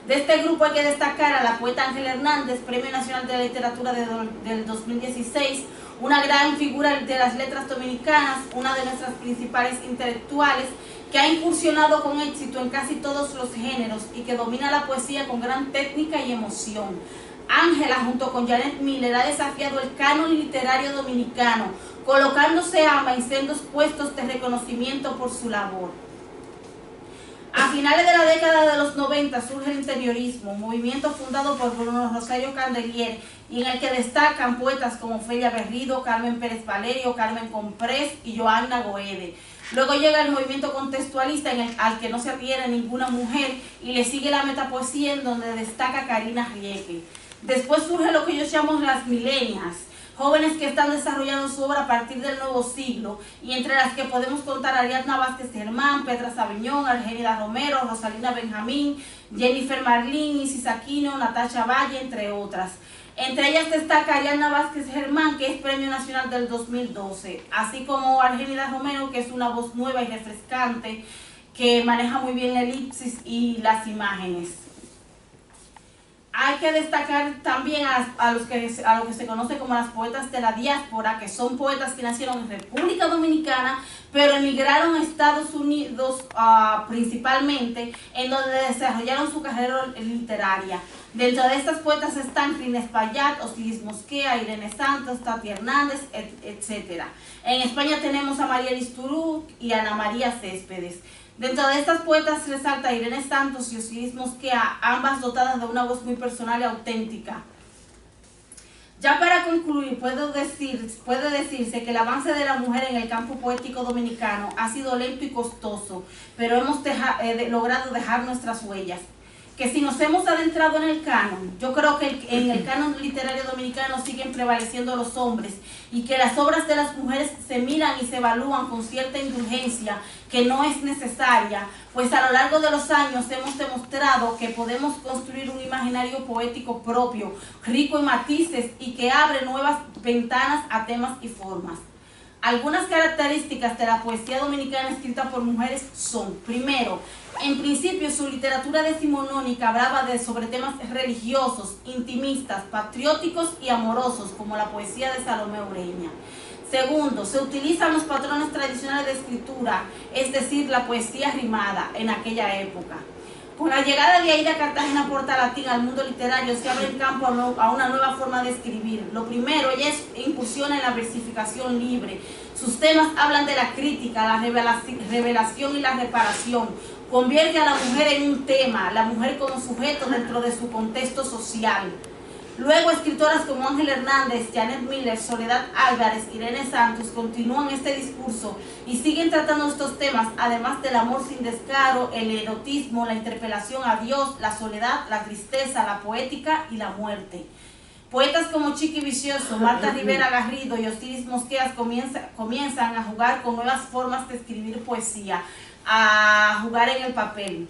De este grupo hay que destacar a la poeta Ángel Hernández, Premio Nacional de la Literatura del 2016, una gran figura de las letras dominicanas, una de nuestras principales intelectuales, que ha incursionado con éxito en casi todos los géneros y que domina la poesía con gran técnica y emoción. Ángela, junto con Janet Miller, ha desafiado el canon literario dominicano, colocándose ambas en sendos puestos de reconocimiento por su labor. A finales de la década de los 90 surge el interiorismo, un movimiento fundado por Bruno Rosario Candelier, y en el que destacan poetas como Ofelia Berrido, Carmen Pérez Valerio, Carmen Comprés y Joanna Goede. Luego llega el movimiento contextualista al que no se adhiere ninguna mujer y le sigue la metapoesía, en donde destaca Karina Rieke. Después surge lo que yo llamo las milenias, jóvenes que están desarrollando su obra a partir del nuevo siglo, y entre las que podemos contar a Ariadna Vázquez Germán, Petra Sabiñón, Argénida Romero, Rosalina Benjamín, Jennifer Marlín, Isis Aquino, Natasha Valle, entre otras. Entre ellas destaca Ariadna Vázquez Germán, que es Premio Nacional del 2012, así como Argénida Romero, que es una voz nueva y refrescante, que maneja muy bien la elipsis y las imágenes. Hay que destacar también a lo que se conoce como las poetas de la diáspora, que son poetas que nacieron en República Dominicana, pero emigraron a Estados Unidos principalmente, en donde desarrollaron su carrera literaria. Dentro de estas poetas están Rina Espaillat, Osiris Mosquea, Irene Santos, Tati Hernández, etc. En España tenemos a María Listurú y Ana María Céspedes. Dentro de estas poetas resalta Irene Santos y Osiris Mosquea, ambas dotadas de una voz muy personal y auténtica. Ya para concluir, puede decirse que el avance de la mujer en el campo poético dominicano ha sido lento y costoso, pero hemos logrado dejar nuestras huellas. Que si nos hemos adentrado en el canon, yo creo que en el canon literario dominicano siguen prevaleciendo los hombres, y que las obras de las mujeres se miran y se evalúan con cierta indulgencia que no es necesaria, pues a lo largo de los años hemos demostrado que podemos construir un imaginario poético propio, rico en matices y que abre nuevas ventanas a temas y formas. Algunas características de la poesía dominicana escrita por mujeres son: primero, en principio su literatura decimonónica hablaba sobre temas religiosos, intimistas, patrióticos y amorosos, como la poesía de Salomé Ureña. Segundo, se utilizan los patrones tradicionales de escritura, es decir, la poesía rimada en aquella época. Con la llegada de Aida Cartagena Portalatín al mundo literario se abre el campo a una nueva forma de escribir. Lo primero, ella incursiona en la versificación libre. Sus temas hablan de la crítica, la revelación y la reparación. Convierte a la mujer en un tema, la mujer como sujeto dentro de su contexto social. Luego, escritoras como Ángel Hernández, Janet Miller, Soledad Álvarez, Irene Santos continúan este discurso y siguen tratando estos temas, además del amor sin descaro, el erotismo, la interpelación a Dios, la soledad, la tristeza, la poética y la muerte. Poetas como Chiqui Vicioso, Marta Rivera Garrido y Osiris Mosqueas comienzan a jugar con nuevas formas de escribir poesía, a jugar en el papel,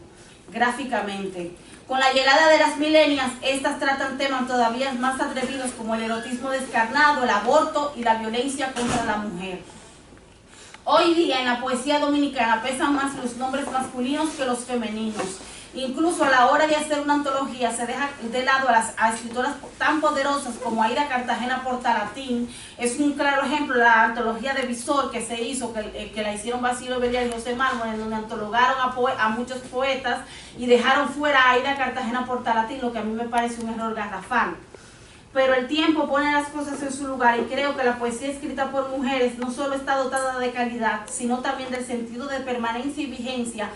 gráficamente. Con la llegada de las milenias, estas tratan temas todavía más atrevidos como el erotismo descarnado, el aborto y la violencia contra la mujer. Hoy día en la poesía dominicana pesan más los nombres masculinos que los femeninos. Incluso a la hora de hacer una antología se deja de lado a escritoras tan poderosas como Aida Cartagena Portalatín. Es un claro ejemplo la antología de Visor que se hizo, que la hicieron Basilio Belliar y José Mármol, en donde antologaron a muchos poetas y dejaron fuera a Aida Cartagena Portalatín, lo que a mí me parece un error garrafal. Pero el tiempo pone las cosas en su lugar y creo que la poesía escrita por mujeres no solo está dotada de calidad, sino también del sentido de permanencia y vigencia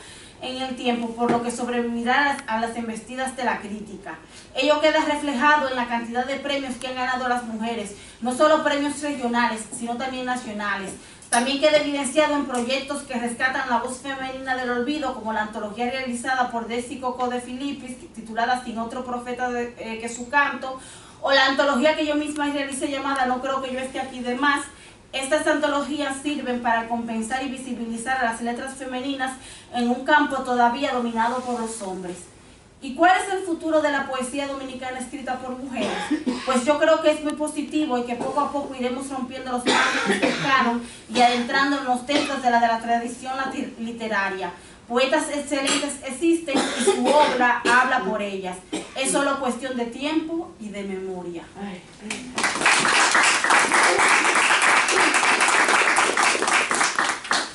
en el tiempo, por lo que sobrevivirá a las embestidas de la crítica. Ello queda reflejado en la cantidad de premios que han ganado las mujeres, no solo premios regionales, sino también nacionales. También queda evidenciado en proyectos que rescatan la voz femenina del olvido, como la antología realizada por Desi Coco de Filipis, titulada Sin otro profeta que su canto, o la antología que yo misma realicé llamada No creo que yo esté aquí de más. Estas antologías sirven para compensar y visibilizar a las letras femeninas en un campo todavía dominado por los hombres. ¿Y cuál es el futuro de la poesía dominicana escrita por mujeres? Pues yo creo que es muy positivo y que poco a poco iremos rompiendo los márgenes del canon y adentrando en los templos de la tradición literaria. Poetas excelentes existen y su obra habla por ellas. Es solo cuestión de tiempo y de memoria.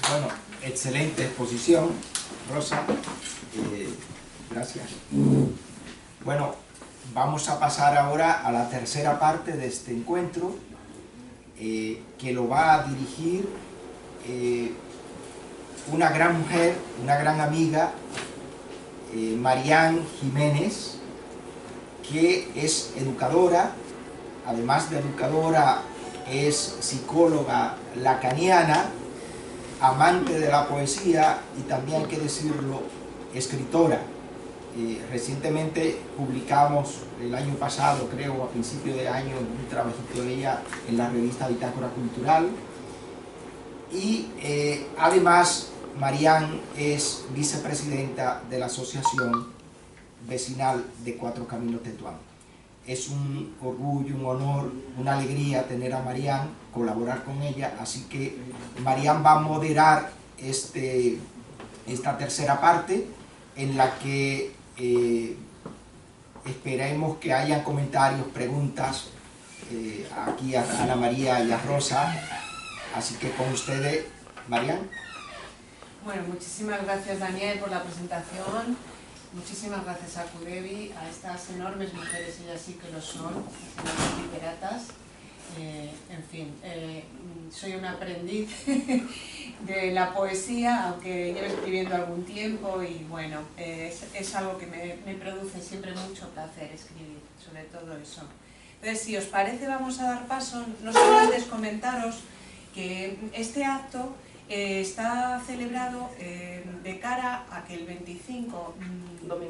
Bueno, excelente exposición, Rosa. Gracias. Bueno, vamos a pasar ahora a la tercera parte de este encuentro, que lo va a dirigir una gran mujer, una gran amiga, Marián Jiménez, que es educadora. Además de educadora, es psicóloga lacaniana, amante de la poesía y también, hay que decirlo, escritora. Recientemente publicamos, el año pasado creo, a principio de año, un trabajito de ella en la revista Bitácora Cultural. Y además Marián es vicepresidenta de la Asociación Vecinal de Cuatro Caminos Tetuán. Es un orgullo, un honor, una alegría tener a Marián, colaborar con ella, así que Marián va a moderar esta tercera parte, en la que esperemos que haya comentarios, preguntas, aquí a Ana María y a Rosa, así que con ustedes, Marián. Bueno, muchísimas gracias, Daniel, por la presentación. Muchísimas gracias a Cudevi, a estas enormes mujeres, ellas sí que lo son, las literatas. En fin, soy una aprendiz de la poesía, aunque llevo escribiendo algún tiempo, y bueno, es algo que me produce siempre mucho placer escribir, sobre todo eso. Entonces, si os parece, vamos a dar paso. No sé antes comentaros que este acto está celebrado de cara a que el 25,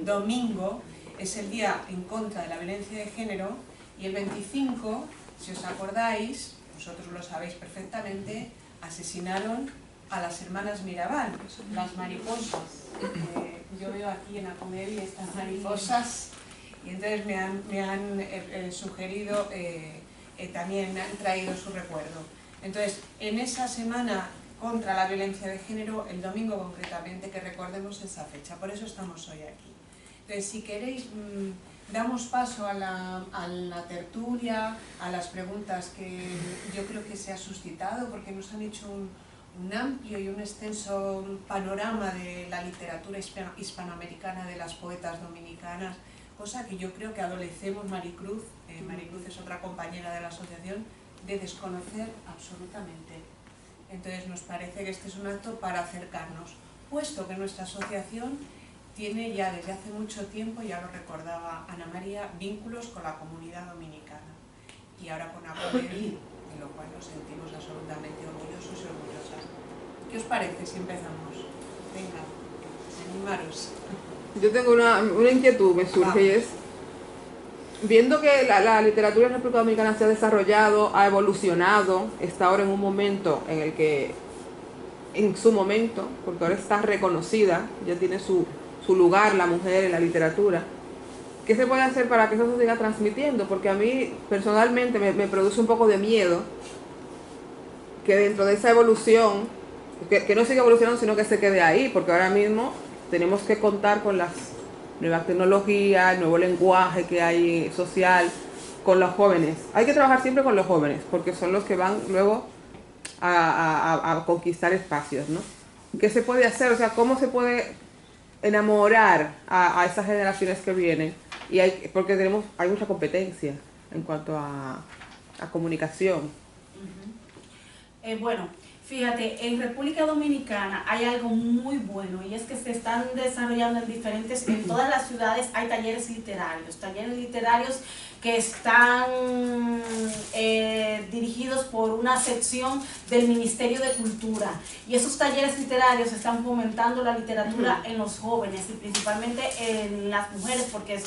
domingo, es el día en contra de la violencia de género, y el 25, si os acordáis, vosotros lo sabéis perfectamente, asesinaron a las hermanas Mirabal, las mariposas. Yo veo aquí en Acomevi estas mariposas, y entonces me han sugerido, también me han traído su recuerdo. Entonces, en esa semana contra la violencia de género, el domingo concretamente, que recordemos esa fecha, por eso estamos hoy aquí. Entonces, si queréis, damos paso a la tertulia, a las preguntas que yo creo que se ha suscitado, porque nos han hecho un amplio y un extenso panorama de la literatura hispanoamericana, de las poetas dominicanas, cosa que yo creo que adolecemos Maricruz, Maricruz es otra compañera de la asociación, de desconocer absolutamente. Entonces nos parece que este es un acto para acercarnos, puesto que nuestra asociación tiene ya desde hace mucho tiempo, ya lo recordaba Ana María, vínculos con la comunidad dominicana. Y ahora con Acomevi, de lo cual nos sentimos absolutamente orgullosos y orgullosas. ¿Qué os parece si empezamos? Venga, animaros. Yo tengo una inquietud, me surge, y es, viendo que la literatura en República Dominicana se ha desarrollado, ha evolucionado, está ahora en un momento en el que, en su momento, porque ahora está reconocida, ya tiene su lugar la mujer en la literatura, ¿qué se puede hacer para que eso se siga transmitiendo? Porque a mí personalmente me produce un poco de miedo que dentro de esa evolución, que no siga evolucionando, sino que se quede ahí, porque ahora mismo tenemos que contar con las nuevas tecnologías, el nuevo lenguaje que hay social, con los jóvenes. Hay que trabajar siempre con los jóvenes, porque son los que van luego a conquistar espacios, ¿no? ¿Qué se puede hacer? O sea, ¿cómo se puede enamorar a esas generaciones que vienen? Y porque hay mucha competencia en cuanto a comunicación. Bueno, Fíjate, en República Dominicana hay algo muy bueno y es que se están desarrollando en todas las ciudades hay talleres literarios que están dirigidos por una sección del Ministerio de Cultura, y esos talleres literarios están fomentando la literatura en los jóvenes y principalmente en las mujeres, porque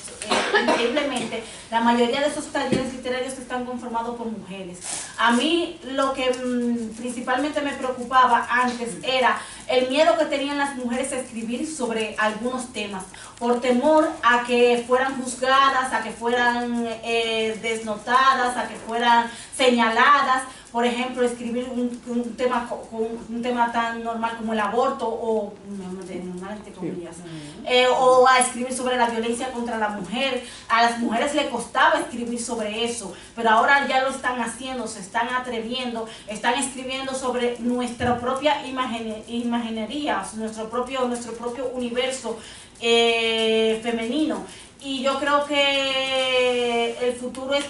increíblemente la mayoría de esos talleres literarios están conformados por mujeres. A mí lo que principalmente me preocupaba antes era el miedo que tenían las mujeres a escribir sobre algunos temas, por temor a que fueran juzgadas, a que fueran desnotadas, a que fueran señaladas. Por ejemplo, escribir un tema tan normal como el aborto, o a escribir sobre la violencia contra la mujer. A las mujeres les costaba escribir sobre eso, pero ahora ya lo están haciendo, se están atreviendo, están escribiendo sobre nuestra propia imaginería, nuestro propio universo femenino. Y yo creo que el futuro es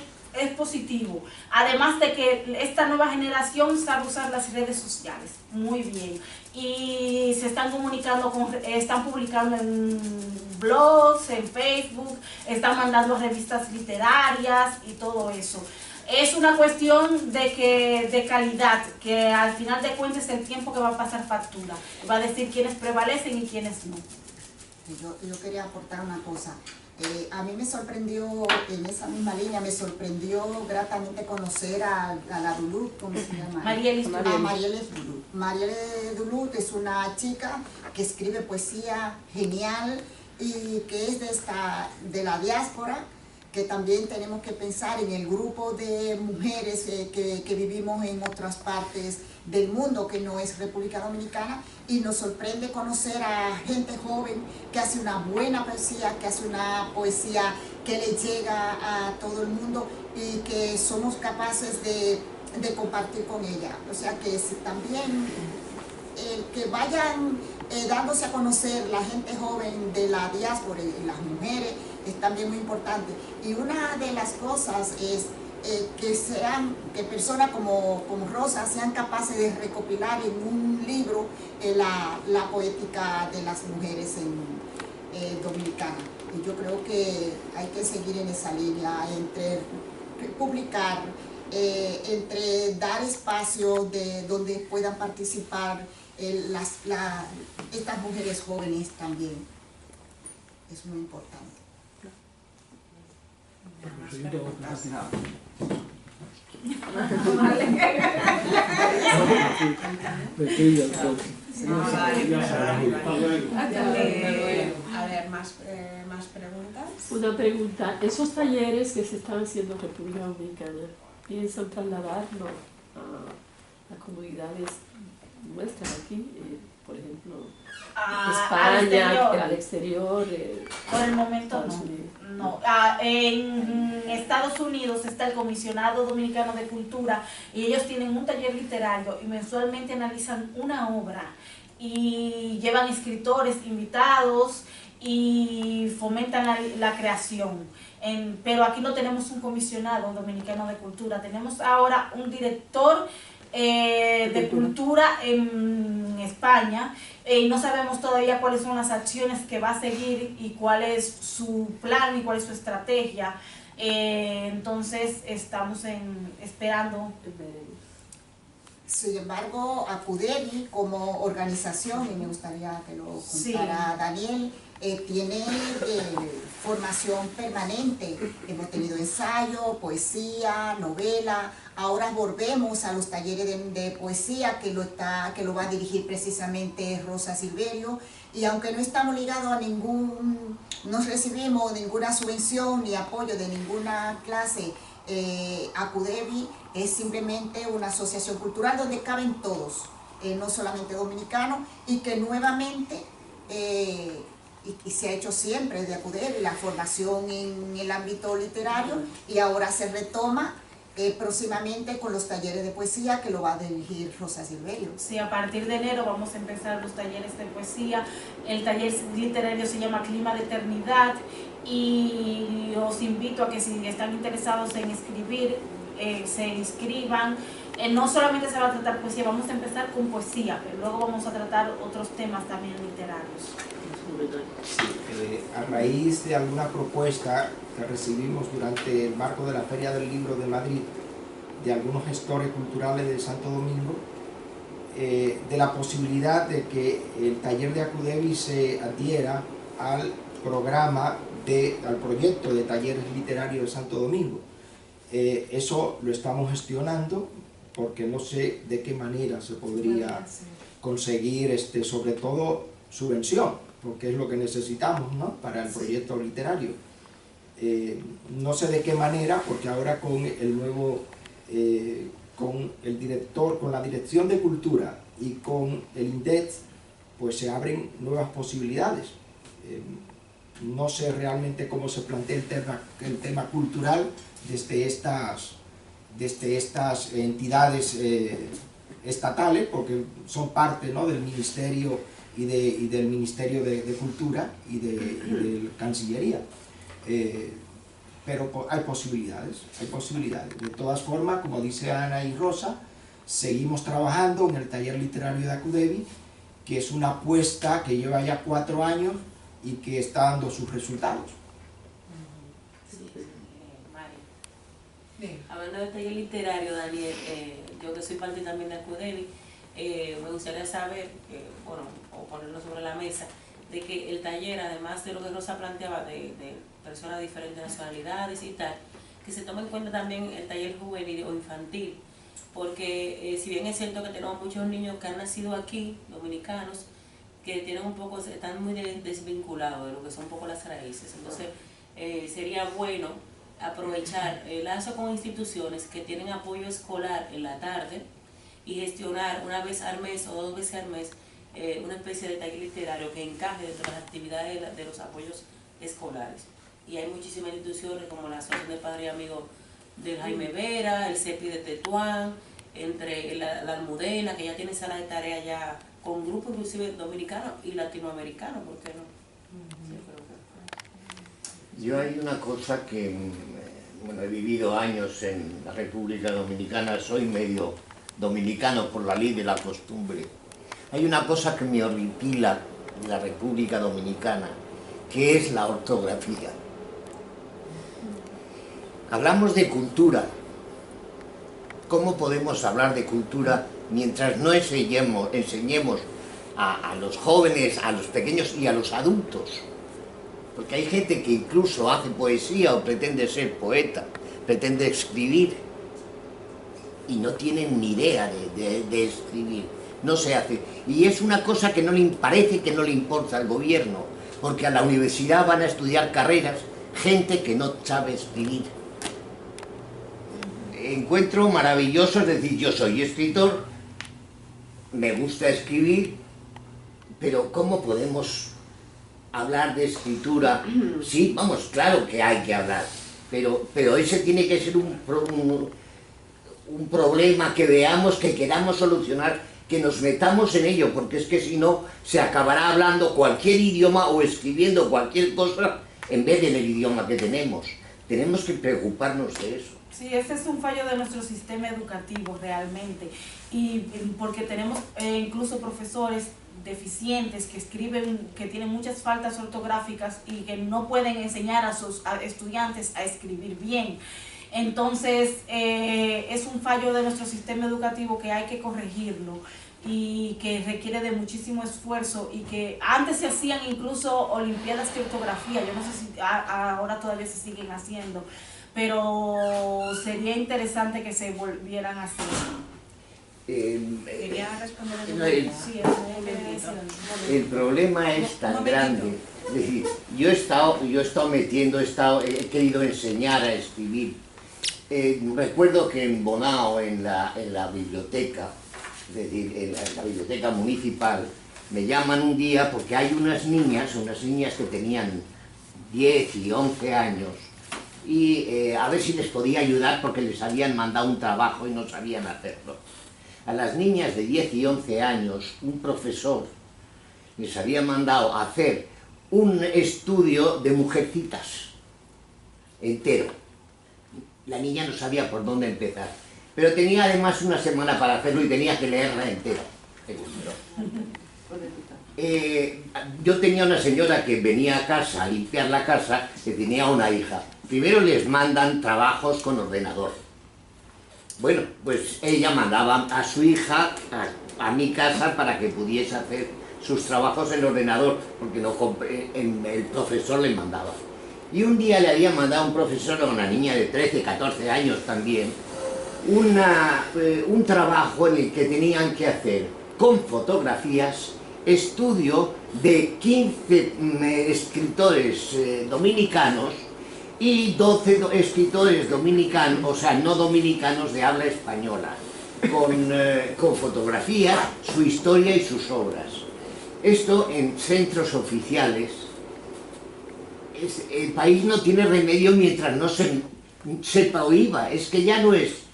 positivo, además de que esta nueva generación sabe usar las redes sociales muy bien y se están comunicando, están publicando en blogs, en Facebook, están mandando revistas literarias y todo eso. Es una cuestión de calidad, que al final de cuentas es el tiempo que va a pasar factura, va a decir quiénes prevalecen y quiénes no. Yo quería aportar una cosa. A mí me sorprendió, en esa misma línea, me sorprendió gratamente conocer a la Duluth, ¿cómo se llama? Marielis Duluth. Marielis Duluth es una chica que escribe poesía genial y que es de la diáspora, que también tenemos que pensar en el grupo de mujeres que vivimos en otras partes del mundo que no es República Dominicana, y nos sorprende conocer a gente joven que hace una buena poesía, que hace una poesía que le llega a todo el mundo y que somos capaces de compartir con ella. O sea que también que vayan dándose a conocer la gente joven de la diáspora y las mujeres es también muy importante. Y una de las cosas es que personas como Rosa sean capaces de recopilar en un libro la poética de las mujeres dominicanas. Y yo creo que hay que seguir en esa línea, entre publicar, entre dar espacio donde puedan participar estas mujeres jóvenes también. Es muy importante. A ver, más preguntas. Una pregunta, esos talleres que se están haciendo en República Dominicana, ¿piensan trasladarlo a comunidades nuestras aquí, por ejemplo, España, al exterior? Por el momento no. En Estados Unidos está el Comisionado Dominicano de Cultura y ellos tienen un taller literario y mensualmente analizan una obra y llevan escritores invitados y fomentan la creación. Pero aquí no tenemos un comisionado dominicano de cultura, tenemos ahora un director de cultura en España, y no sabemos todavía cuáles son las acciones que va a seguir y cuál es su plan y cuál es su estrategia. Entonces estamos esperando. Sin embargo, ACUDEBI como organización, y me gustaría que lo contara Daniel, tiene formación permanente. Hemos tenido ensayo, poesía, novela. Ahora volvemos a los talleres de poesía que lo va a dirigir precisamente Rosa Silverio. Y aunque no estamos ligados a no recibimos ninguna subvención ni apoyo de ninguna clase, ACUDEBI es simplemente una asociación cultural donde caben todos, no solamente dominicanos, y que nuevamente y se ha hecho siempre de ACUDEBI la formación en el ámbito literario, y ahora se retoma próximamente con los talleres de poesía que lo va a dirigir Rosa Silverio. Sí, a partir de enero vamos a empezar los talleres de poesía. El taller literario se llama Clima de Eternidad, y os invito a que si están interesados en escribir, se inscriban. No solamente se va a tratar poesía, vamos a empezar con poesía, pero luego vamos a tratar otros temas también literarios. Sí, a raíz de alguna propuesta que recibimos durante el marco de la Feria del Libro de Madrid, de algunos gestores culturales de Santo Domingo, de la posibilidad de que el taller de Acudevi se adhiera al programa, al proyecto de talleres literarios de Santo Domingo. Eso lo estamos gestionando porque no sé de qué manera se podría conseguir, sobre todo, subvención, porque es lo que necesitamos, ¿no?, para el proyecto literario. No sé de qué manera, porque ahora con el nuevo, con el director, con la Dirección de Cultura y con el INDET, pues se abren nuevas posibilidades. No sé realmente cómo se plantea el tema cultural desde estas entidades estatales, porque son parte, ¿no?, del Ministerio y del Ministerio de Cultura y de Cancillería. Pero hay posibilidades. De todas formas, como dice Ana y Rosa, seguimos trabajando en el taller literario de Acudevi, que es una apuesta que lleva ya 4 años y que está dando sus resultados. Hablando del taller literario, Daniel, yo que soy parte también de Acudevi, me gustaría saber, bueno, o ponerlo sobre la mesa, de que el taller, además de lo que Rosa planteaba, de personas de diferentes nacionalidades y tal, que se tome en cuenta también el taller juvenil o infantil, porque si bien es cierto que tenemos muchos niños que han nacido aquí, dominicanos, que tienen están muy desvinculados de lo que son un poco las raíces, entonces sería bueno aprovechar el lazo con instituciones que tienen apoyo escolar en la tarde y gestionar una vez al mes o 2 veces al mes una especie de taller literario que encaje dentro de las actividades de los apoyos escolares. Y hay muchísimas instituciones como la Asociación de Padres y Amigos del Jaime Vera, el CEPI de Tetuán, entre la Almudena, que ya tiene sala de tarea ya con grupos inclusive dominicanos y latinoamericanos, ¿por qué no? Yo hay una cosa que, bueno, he vivido años en la República Dominicana, soy medio dominicano por la ley de la costumbre. Hay una cosa que me horripila de la República Dominicana, que es la ortografía. Hablamos de cultura. ¿Cómo podemos hablar de cultura mientras no enseñemos a los jóvenes, a los pequeños y a los adultos? Porque hay gente que incluso hace poesía o pretende ser poeta, pretende escribir y no tienen ni idea de escribir, no se hace. Y es una cosa que parece que no le importa al gobierno, porque a la universidad van a estudiar carreras gente que no sabe escribir. Encuentro maravilloso, es decir, yo soy escritor, me gusta escribir, pero ¿cómo podemos hablar de escritura? Sí, vamos, claro que hay que hablar, pero ese tiene que ser un problema que veamos, que queramos solucionar, que nos metamos en ello, porque es que si no, se acabará hablando cualquier idioma o escribiendo cualquier cosa en vez del idioma que tenemos. Tenemos que preocuparnos de eso. Sí, ese es un fallo de nuestro sistema educativo realmente, y porque tenemos incluso profesores deficientes que escriben, que tienen muchas faltas ortográficas y que no pueden enseñar a sus estudiantes a escribir bien. Entonces es un fallo de nuestro sistema educativo que hay que corregirlo y que requiere de muchísimo esfuerzo, y que antes se hacían incluso olimpiadas de ortografía, yo no sé si ahora todavía se siguen haciendo, pero sería interesante que se volvieran a hacer. Quería responder el problema es tan grande. Es decir, yo he estado metiendo, he querido enseñar a escribir. Recuerdo que en Bonao, en la biblioteca, es decir, en la biblioteca municipal, me llaman un día porque hay unas niñas que tenían 10 y 11 años, y a ver si les podía ayudar porque les habían mandado un trabajo y no sabían hacerlo. A las niñas de 10 y 11 años, un profesor les había mandado a hacer un estudio de Mujercitas entero. la niña no sabía por dónde empezar. Pero tenía además una semana para hacerlo y tenía que leerla entera, el libro. Yo tenía una señora que venía a casa a limpiar la casa, que tenía una hija. Primero les mandan trabajos con ordenador. Bueno, pues ella mandaba a su hija a mi casa para que pudiese hacer sus trabajos en ordenador, porque no el profesor le mandaba. Y un día le había mandado un profesor a una niña de 13, 14 años también, un trabajo en el que tenían que hacer con fotografías estudio de 15 escritores dominicanos y 12 escritores dominicanos, o sea, no dominicanos de habla española, con fotografías, su historia y sus obras. Esto en centros oficiales. El país no tiene remedio mientras no se prohíba. Es que ya no es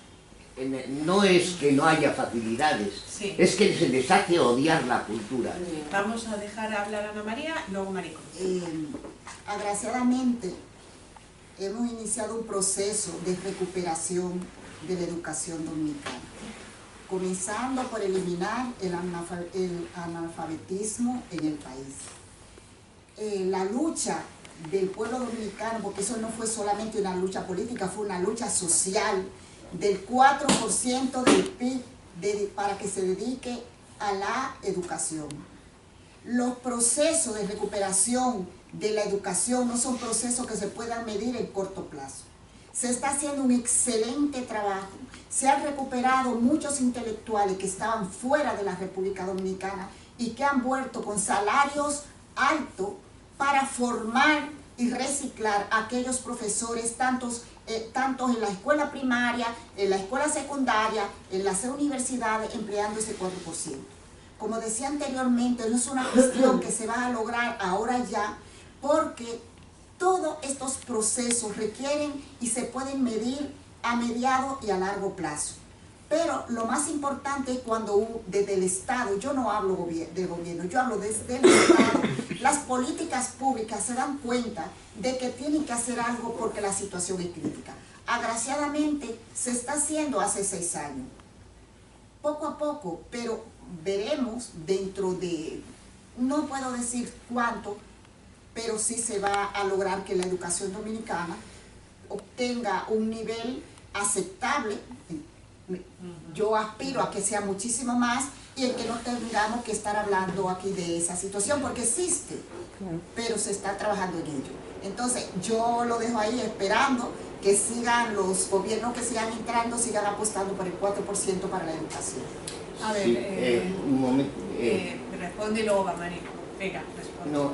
que no haya facilidades, sí, es que se les hace odiar la cultura. Vamos a dejar hablar a Ana María, luego Maricruz. Agraciadamente hemos iniciado un proceso de recuperación de la educación dominicana, comenzando por eliminar el analfabetismo en el país. La lucha del pueblo dominicano, porque eso no fue solamente una lucha política, fue una lucha social, del 4% del PIB para que se dedique a la educación. Los procesos de recuperación de la educación no son procesos que se puedan medir en corto plazo. Se está haciendo un excelente trabajo. Se han recuperado muchos intelectuales que estaban fuera de la República Dominicana y que han vuelto con salarios altos para formar y reciclar a aquellos profesores, tantos en la escuela primaria, en la escuela secundaria, en las universidades, empleando ese 4%. Como decía anteriormente, no es una cuestión que se va a lograr ahora ya, porque todos estos procesos requieren y se pueden medir a mediano y a largo plazo. Pero lo más importante es cuando desde el Estado, yo no hablo del gobierno, yo hablo desde el Estado, las políticas públicas se dan cuenta de que tienen que hacer algo porque la situación es crítica. Agraciadamente se está haciendo hace 6 años, poco a poco, pero veremos dentro de, no puedo decir cuánto, pero sí se va a lograr que la educación dominicana obtenga un nivel aceptable. Yo aspiro a que sea muchísimo más y en que no tengamos que estar hablando aquí de esa situación, porque existe, pero se está trabajando en ello. Entonces yo lo dejo ahí esperando que sigan los gobiernos que sigan entrando, sigan apostando por el 4% para la educación. A ver, sí, un momento. Responde y luego va María. Venga, responde. No,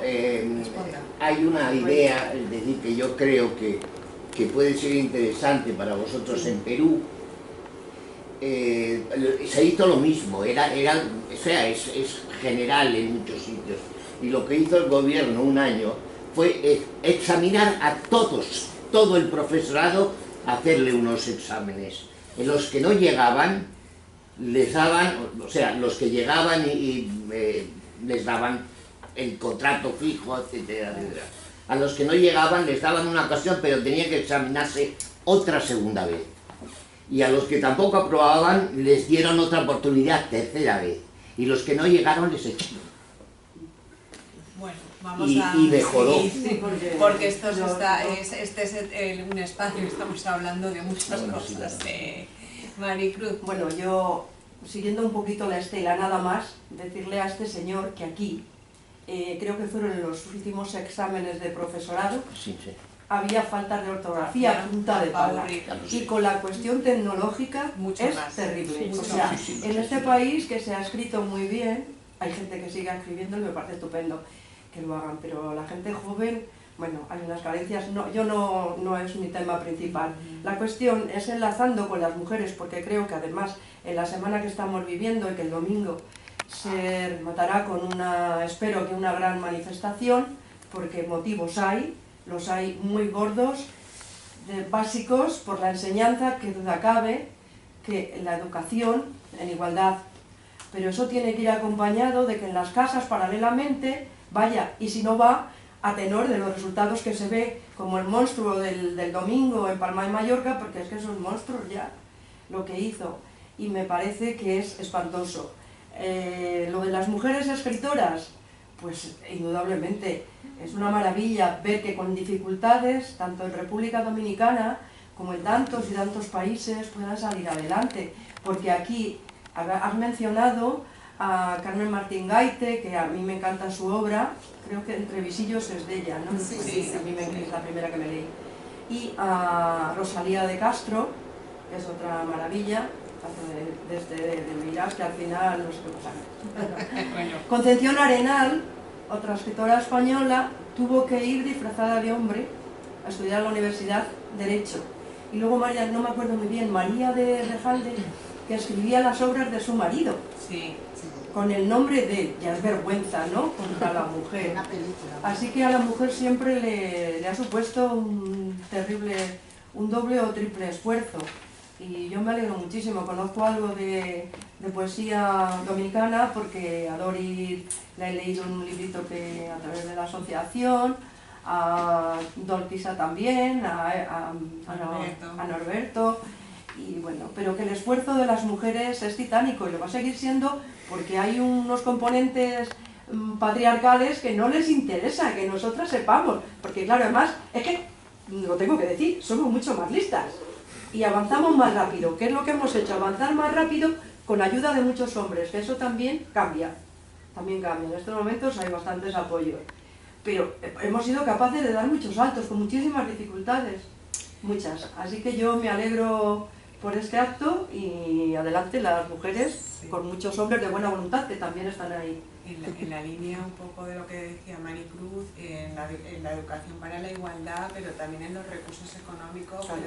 hay una idea, es decir, que yo creo que puede ser interesante para vosotros en Perú. Se hizo lo mismo, es general en muchos sitios, y lo que hizo el gobierno un año fue examinar a todo el profesorado, hacerle unos exámenes en los que no llegaban, les daban, o sea, los que llegaban y les daban el contrato fijo, etcétera, etcétera. A los que no llegaban les daban una ocasión, pero tenía que examinarse otra segunda vez. Y a los que tampoco aprobaban les dieron otra oportunidad, tercera vez. Y los que no llegaron les echaron. Bueno, vamos y mejoró. Sí, porque esto este es un espacio, estamos hablando de muchas cosas. Maricruz. Bueno, yo, siguiendo un poquito la estela, nada más, decirle a este señor que aquí, creo que fueron los últimos exámenes de profesorado, sí. Había falta de ortografía, punta de pala. Y con la cuestión tecnológica es terrible. O sea, en este país que se ha escrito muy bien, hay gente que sigue escribiendo y me parece estupendo que lo hagan, pero la gente joven, bueno, hay unas carencias, no es mi tema principal. La cuestión es enlazando con las mujeres, porque creo que además en la semana que estamos viviendo y que el domingo se matará con espero que una gran manifestación, porque motivos hay, los hay muy gordos, básicos, por la enseñanza, que duda cabe, que la educación en igualdad, pero eso tiene que ir acompañado de que en las casas paralelamente vaya, y si no va, a tenor de los resultados que se ve, como el monstruo del domingo en Palma de Mallorca, porque es que esos monstruos ya, lo que hizo, y me parece que es espantoso. Lo de las mujeres escritoras, pues indudablemente es una maravilla ver que con dificultades, tanto en República Dominicana como en tantos y tantos países, puedan salir adelante, porque aquí has mencionado a Carmen Martín Gaite, que a mí me encanta su obra, creo que Entre visillos es de ella, ¿no? Sí. A mí es la primera que me leí. Y a Rosalía de Castro, que es otra maravilla, desde Mirás, que al final no sé qué pasa. Bueno. Concepción Arenal, otra escritora española, tuvo que ir disfrazada de hombre a estudiar a la universidad Derecho. Y luego María, no me acuerdo muy bien, María de Rejalde, que escribía las obras de su marido. Sí. Con el nombre de él, ya es vergüenza, ¿no?, contra la mujer. Una película. Así que a la mujer siempre le ha supuesto un doble o triple esfuerzo. Y yo me alegro muchísimo, conozco algo de poesía dominicana porque a Dori la he leído en un librito que a través de la asociación, a Dorquisa también, a Norberto, y bueno, pero que el esfuerzo de las mujeres es titánico y lo va a seguir siendo porque hay unos componentes patriarcales que no les interesa que nosotras sepamos, porque claro, además, es que, lo tengo que decir, somos mucho más listas y avanzamos más rápido. ¿Qué es lo que hemos hecho? Avanzar más rápido con ayuda de muchos hombres, que eso también cambia, en estos momentos hay bastantes apoyos, pero hemos sido capaces de dar muchos saltos, con muchísimas dificultades, muchas, así que yo me alegro por este acto y adelante las mujeres, Sí. con muchos hombres de buena voluntad que también están ahí. En la línea un poco de lo que decía Maricruz, en la educación para la igualdad, pero también en los recursos económicos, Claro.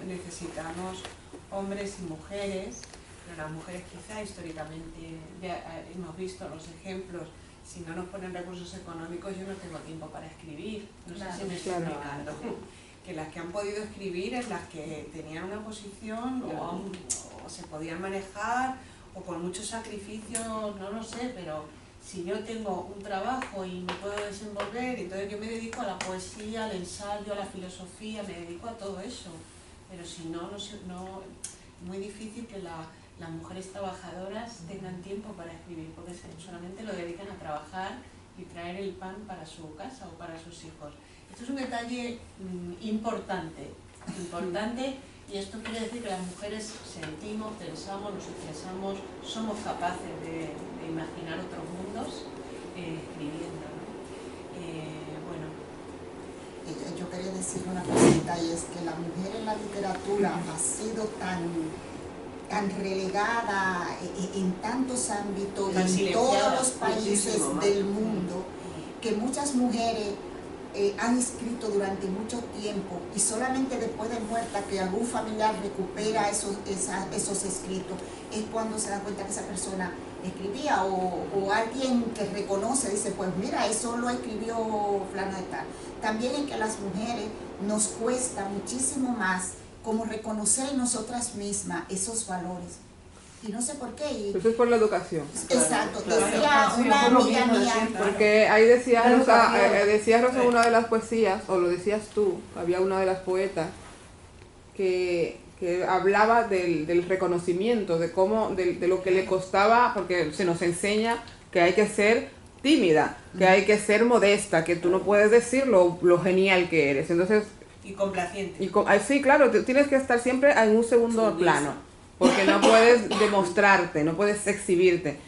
necesitamos hombres y mujeres, pero las mujeres quizá históricamente ya hemos visto los ejemplos. Si no nos ponen recursos económicos, yo no tengo tiempo para escribir, no sé si me estoy explicando. Que las que han podido escribir es las que tenían una posición o se podían manejar o con muchos sacrificios, no lo sé, pero si yo tengo un trabajo y me puedo desenvolver, entonces yo me dedico a la poesía, al ensayo, a la filosofía, me dedico a todo eso, pero si no, es muy difícil que las mujeres trabajadoras tengan tiempo para escribir, porque solamente lo dedican a trabajar y traer el pan para su casa o para sus hijos. Esto es un detalle importante, y esto quiere decir que las mujeres sentimos, pensamos, nos expresamos, somos capaces de imaginar otros mundos escribiendo, ¿no? Bueno. Yo quería decir una cosita, y es que la mujer en la literatura ha sido tan relegada en tantos ámbitos, en todos los países del mundo, que muchas mujeres han escrito durante mucho tiempo y solamente después de muerta que algún familiar recupera esos escritos es cuando se da cuenta que esa persona escribía, o alguien que reconoce, dice, pues mira, eso lo escribió fulano de tal. También es que a las mujeres nos cuesta muchísimo más como reconocer en nosotras mismas esos valores. Y no sé por qué. Eso es por la educación. Exacto, decía una amiga mía. Porque ahí decía Rosa en una de las poesías, o lo decías tú, había una de las poetas, que hablaba del reconocimiento, de cómo, de lo que le costaba, porque se nos enseña que hay que ser tímida, que hay que ser modesta, que tú no puedes decir lo genial que eres. Entonces, Y complaciente. Sí, claro, tienes que estar siempre en un segundo plano. Porque no puedes demostrarte, no puedes exhibirte.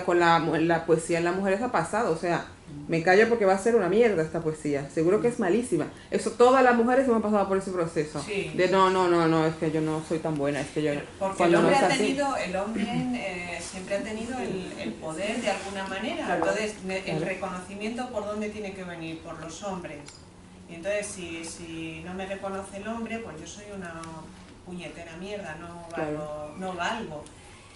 Con la poesía en las mujeres ha pasado, o sea, me callo porque va a ser una mierda esta poesía, seguro que es malísima. Eso, todas las mujeres hemos pasado por ese proceso. Sí. De no, es que yo no soy tan buena, es que yo... Porque el hombre siempre ha tenido el poder de alguna manera, Claro. entonces el reconocimiento por dónde tiene que venir, por los hombres. Y entonces si no me reconoce el hombre, pues yo soy una puñetera mierda, no valgo.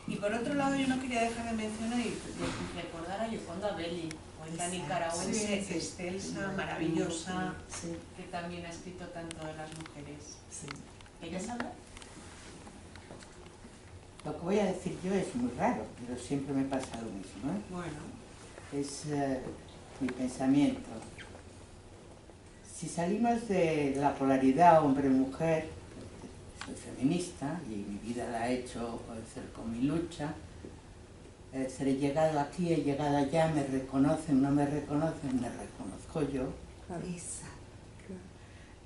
Y por otro lado, yo no quería dejar de mencionar y de recordar a Yoconda Belli, poeta nicaragüense, excelsa, maravillosa, que también ha escrito tanto de las mujeres. ¿Quieres hablar? Lo que voy a decir yo es muy raro, pero siempre me pasa lo mismo, ¿eh? Bueno. Es mi pensamiento. Si salimos de la polaridad hombre-mujer, soy feminista y mi vida la he hecho con mi lucha, he llegado aquí, he llegado allá, me reconocen, no me reconocen, me reconozco yo.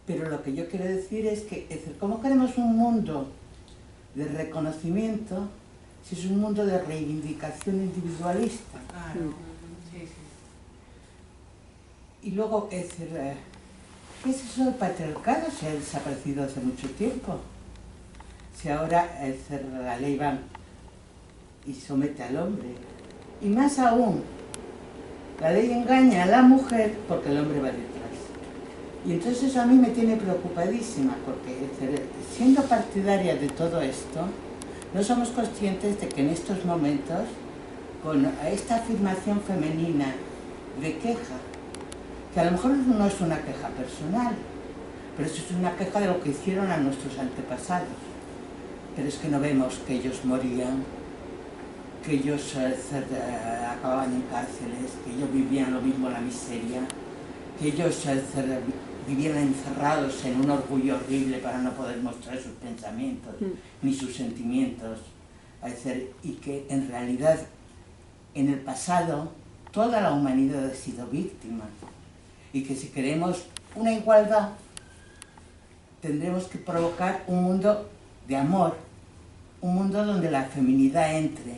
Pero lo que yo quiero decir es que, ¿cómo queremos un mundo de reconocimiento si es un mundo de reivindicación individualista? Claro. Sí, sí. Y luego, ¿qué es eso del patriarcado? Se ha desaparecido hace mucho tiempo. Si ahora la ley va y somete al hombre. Y más aún, la ley engaña a la mujer porque el hombre va detrás. Y entonces eso a mí me tiene preocupadísima, porque siendo partidaria de todo esto, no somos conscientes de que en estos momentos, con esta afirmación femenina de queja, que a lo mejor no es una queja personal, pero eso es una queja de lo que hicieron a nuestros antepasados. Pero es que no vemos que ellos morían, que ellos acababan en cárceles, que ellos vivían lo mismo la miseria, que ellos vivían encerrados en un orgullo horrible para no poder mostrar sus pensamientos ni sus sentimientos. Y que en realidad en el pasado toda la humanidad ha sido víctima. Y que si queremos una igualdad tendremos que provocar un mundo de amor, un mundo donde la feminidad entre,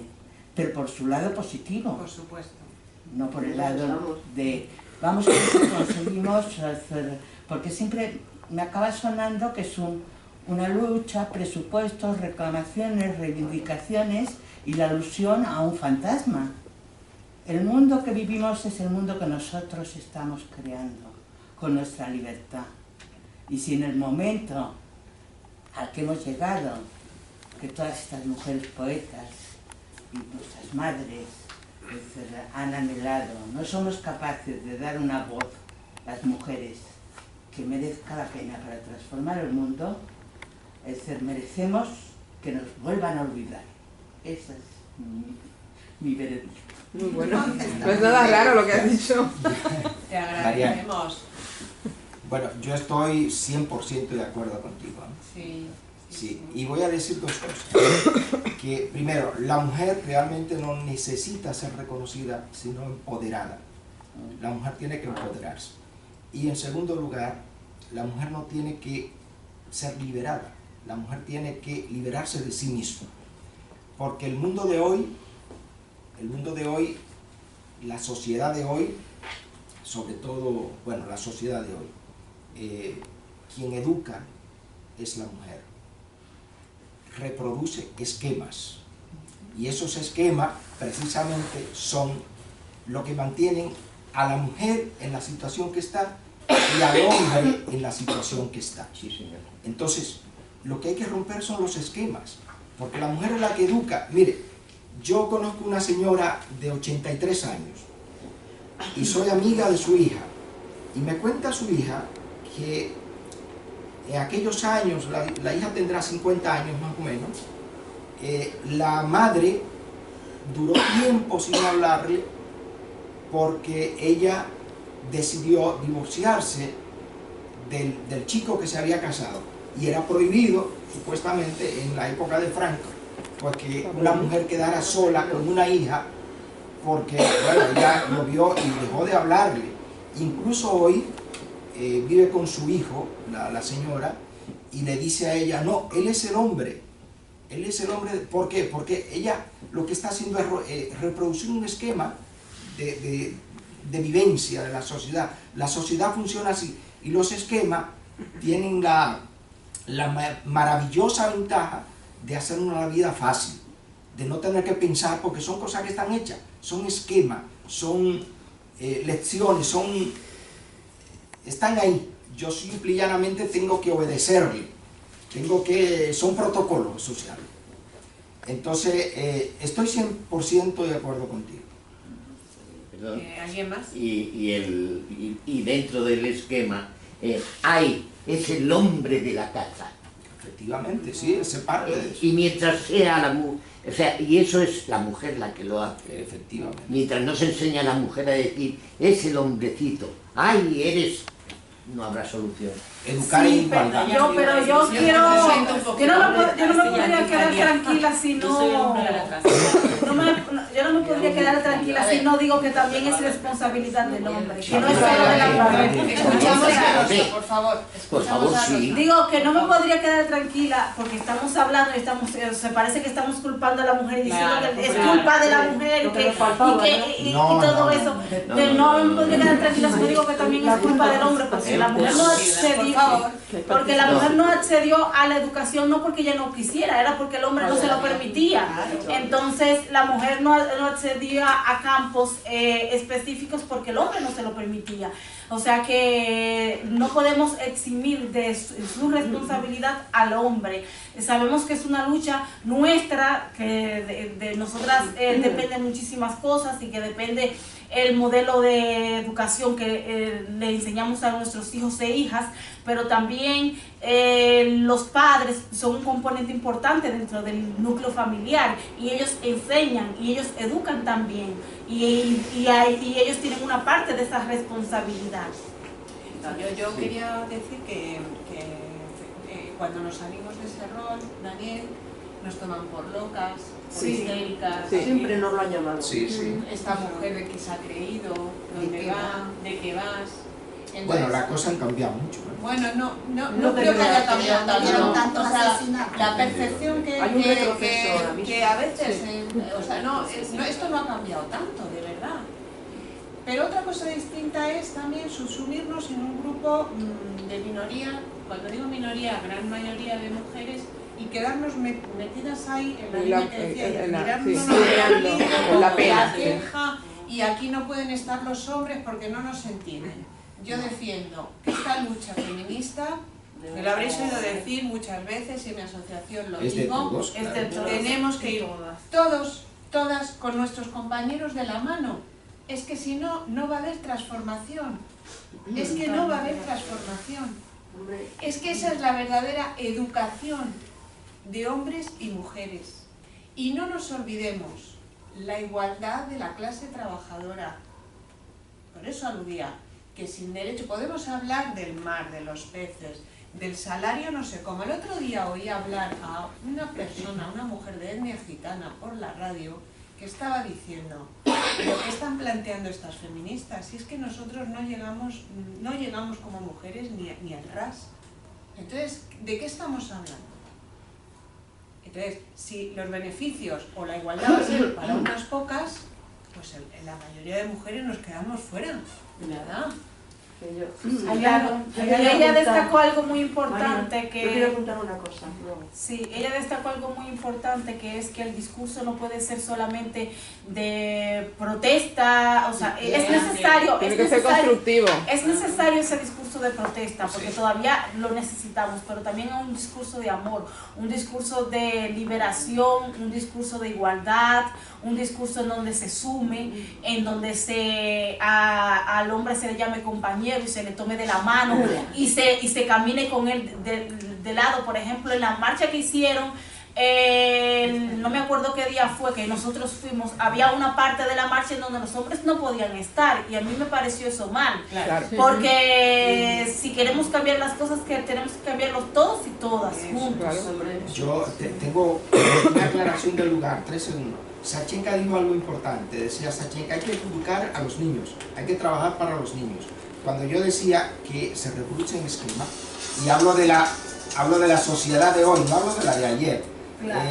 pero por su lado positivo. Por supuesto. No por el lado de vamos a ver si conseguimos hacer, porque siempre me acaba sonando que es una lucha, presupuestos, reclamaciones, reivindicaciones y la alusión a un fantasma. El mundo que vivimos es el mundo que nosotros estamos creando con nuestra libertad. Y si en el momento al que hemos llegado, que todas estas mujeres poetas y nuestras madres han anhelado, no somos capaces de dar una voz a las mujeres que merezca la pena para transformar el mundo, merecemos que nos vuelvan a olvidar. Ese es mi veredicto. Muy bueno, no es nada raro lo que has dicho. Te agradecemos. Bueno, yo estoy 100% de acuerdo contigo. Sí. Sí, y voy a decir dos cosas. Que primero, la mujer realmente no necesita ser reconocida, sino empoderada. La mujer tiene que empoderarse. Y en segundo lugar, la mujer no tiene que ser liberada. La mujer tiene que liberarse de sí misma. Porque el mundo de hoy, la sociedad de hoy, sobre todo, bueno, la sociedad de hoy, quien educa es la mujer. Reproduce esquemas. Y esos esquemas, precisamente, son lo que mantienen a la mujer en la situación que está y al hombre en la situación que está. Sí, señor. Entonces, lo que hay que romper son los esquemas, porque la mujer es la que educa. Mire, yo conozco una señora de 83 años y soy amiga de su hija, y me cuenta su hija que en aquellos años, la hija tendrá 50 años más o menos, la madre duró tiempo sin hablarle porque ella decidió divorciarse del chico que se había casado, y era prohibido supuestamente en la época de Franco pues que una mujer quedara sola con una hija, porque bueno, ella lo vio y dejó de hablarle. Incluso hoy vive con su hijo, la señora, y le dice a ella, no, él es el hombre. Él es el hombre. ¿Por qué? Porque ella lo que está haciendo es reproducir un esquema de vivencia de la sociedad. La sociedad funciona así, y los esquemas tienen la maravillosa ventaja de hacer una vida fácil, de no tener que pensar, porque son cosas que están hechas, son esquemas, son lecciones, están ahí. Yo simple y llanamente tengo que obedecerle, son protocolos sociales. Entonces, estoy 100% de acuerdo contigo. Perdón. ¿Alguien más? Y dentro del esquema, es el hombre de la casa. Efectivamente, sí, ese parte de eso. Y mientras sea O sea, y eso es la mujer la que lo hace. Efectivamente. Mientras no se enseña a la mujer a decir, es el hombrecito, ¡ay, eres! No habrá solución. Educar en igualdad. Pero yo quiero... Yo no me podría quedar tranquila si no... Yo no me podría quedar tranquila si no digo que también es responsabilidad del hombre, que no es solo de la mujer. Escuchamos a Rosa, por favor. Por favor, sí. Digo que no me podría quedar tranquila porque estamos hablando y estamos, se parece que estamos culpando a la mujer y diciendo que es culpa de la mujer y todo eso. No me podría quedar tranquila si no digo que también es culpa del hombre porque la mujer no accedió, porque la mujer no accedió a la educación no porque ella no quisiera, era porque el hombre no se lo permitía. Entonces la mujer no accedía a campos específicos porque el hombre no se lo permitía. O sea que no podemos eximir de su responsabilidad al hombre. Sabemos que es una lucha nuestra, que de nosotras dependen muchísimas cosas y que depende el modelo de educación que le enseñamos a nuestros hijos e hijas, pero también los padres son un componente importante dentro del núcleo familiar y ellos enseñan y ellos educan también y ellos tienen una parte de esa responsabilidad. Yo quería decir que cuando nos salimos de ese rol, Daniel, nos toman por locas, por histéricas. Siempre nos lo han llamado. Esta mujer de que se ha creído, dónde va, de qué vas. Entonces, bueno, las cosas han cambiado mucho. Bueno, no creo que haya cambiado tanto. O sea, la percepción que a veces, o sea, esto no ha cambiado tanto, de verdad. Pero otra cosa distinta es también sumirnos en un grupo de minoría, cuando digo minoría, gran mayoría de mujeres, y quedarnos metidas ahí en la línea que decía, mirarnos la queja, y aquí no pueden estar los hombres porque no nos entienden. Yo defiendo que esta lucha feminista, me lo habréis oído decir muchas veces y en mi asociación lo digo, tenemos que ir todas con nuestros compañeros de la mano. Es que si no, no va a haber transformación. Es que no va a haber transformación. Es que esa es la verdadera educación de hombres y mujeres. Y no nos olvidemos, la igualdad de la clase trabajadora. Por eso aludía que sin derecho podemos hablar del mar, de los peces, del salario, no sé cómo. El otro día oí hablar a una persona, una mujer de etnia gitana por la radio, que estaba diciendo, ¿pero qué están planteando estas feministas? Si es que nosotros no llegamos como mujeres ni al ras. Entonces, ¿de qué estamos hablando? Entonces, si los beneficios o la igualdad va a ser para unas pocas, pues la mayoría de mujeres nos quedamos fuera, ¿verdad? Ella destacó algo muy importante. Marina, que... Yo quiero contar una cosa. Sí, ella destacó algo muy importante, que es que el discurso no puede ser solamente de protesta, o sea, es necesario, tiene que ser constructivo. Es necesario ese discurso de protesta, porque todavía lo necesitamos, pero también un discurso de amor, un discurso de liberación, un discurso de igualdad, un discurso en donde se sume, en donde al hombre se le llame compañero y se le tome de la mano y se camine con él de lado. Por ejemplo, en la marcha que hicieron, no me acuerdo qué día fue que nosotros fuimos, había una parte de la marcha en donde los hombres no podían estar y a mí me pareció eso mal, porque si queremos cambiar las cosas, que tenemos que cambiarlos todos y todas juntos. Yo tengo una aclaración del lugar, 3 segundos. Sachenka dijo algo importante, decía Sachenka, hay que educar a los niños, hay que trabajar para los niños. Cuando yo decía que se reproduce en esquema, y hablo de la sociedad de hoy, no hablo de la de ayer. Claro.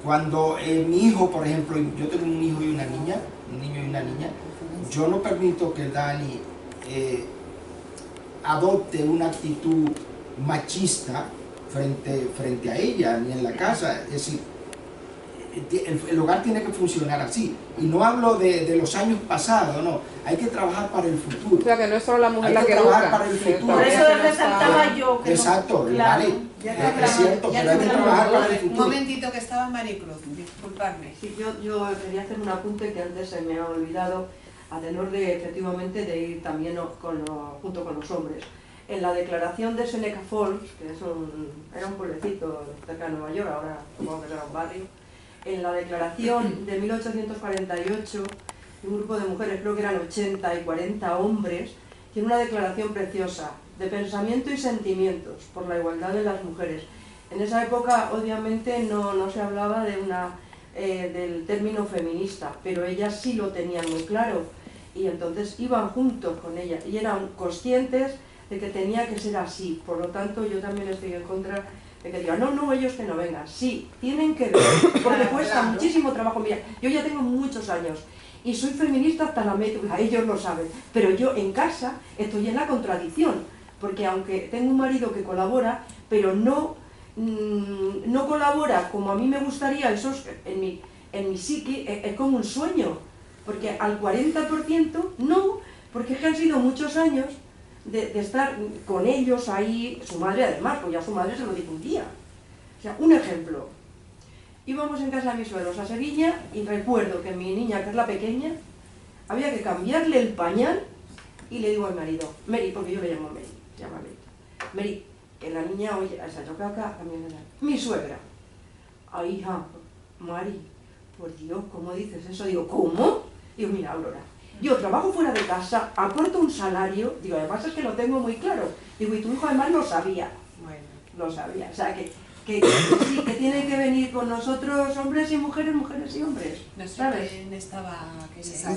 Cuando mi hijo, por ejemplo, yo tengo un hijo y una niña, un niño y una niña, yo no permito que Dani adopte una actitud machista frente a ella, ni en la casa. Es decir, el hogar tiene que funcionar así. Y no hablo de los años pasados, no. Hay que trabajar para el futuro. O sea, que no es solo la mujer la que educa. Para el futuro. Por eso resaltaba yo que exacto, no, claro. Es cierto, pero hay que trabajar para el futuro. Un momentito que estaba Maricruz, disculpadme. Sí, yo quería hacer un apunte que antes se me ha olvidado, a tenor de, efectivamente, de ir también junto con los hombres. En la declaración de Seneca Falls, que era un pueblecito cerca de Nueva York, ahora supongo que era un barrio, en la declaración de 1848, un grupo de mujeres, creo que eran 80 y 40 hombres, tiene una declaración preciosa de pensamiento y sentimientos por la igualdad de las mujeres. En esa época, obviamente, no se hablaba de del término feminista, pero ellas sí lo tenían muy claro, y entonces iban juntos con ella, y eran conscientes de que tenía que ser así. Por lo tanto, yo también estoy en contra de que digan, no, ellos que no vengan. Sí, tienen que venir, porque cuesta muchísimo trabajo. Mira, yo ya tengo muchos años, y soy feminista hasta la médula, ellos lo saben, pero yo en casa estoy en la contradicción, porque aunque tengo un marido que colabora, pero no colabora como a mí me gustaría, eso es, en mi psiqui es como un sueño, porque al 40% no, porque es que han sido muchos años de estar con ellos ahí, su madre además, pues ya su madre se lo dijo un día. O sea, un ejemplo, íbamos en casa de mis suegros a Sevilla y recuerdo que mi niña, que es la pequeña, había que cambiarle el pañal y le digo al marido, Mary, porque yo le llamo Mary, se llama Mary, Mary, que la niña, oye, esa chocaca también era mi suegra. Ay, hija, Mari, por Dios, ¿cómo dices eso? Digo, ¿cómo? Digo, mira, Aurora, yo trabajo fuera de casa, aporto un salario, digo, además es que lo tengo muy claro. Digo, y tu hijo además lo sabía. Bueno, lo sabía. O sea, que sí, que tienen que venir con nosotros hombres y mujeres, mujeres y hombres. ¿Sabes? ¿Quién estaba?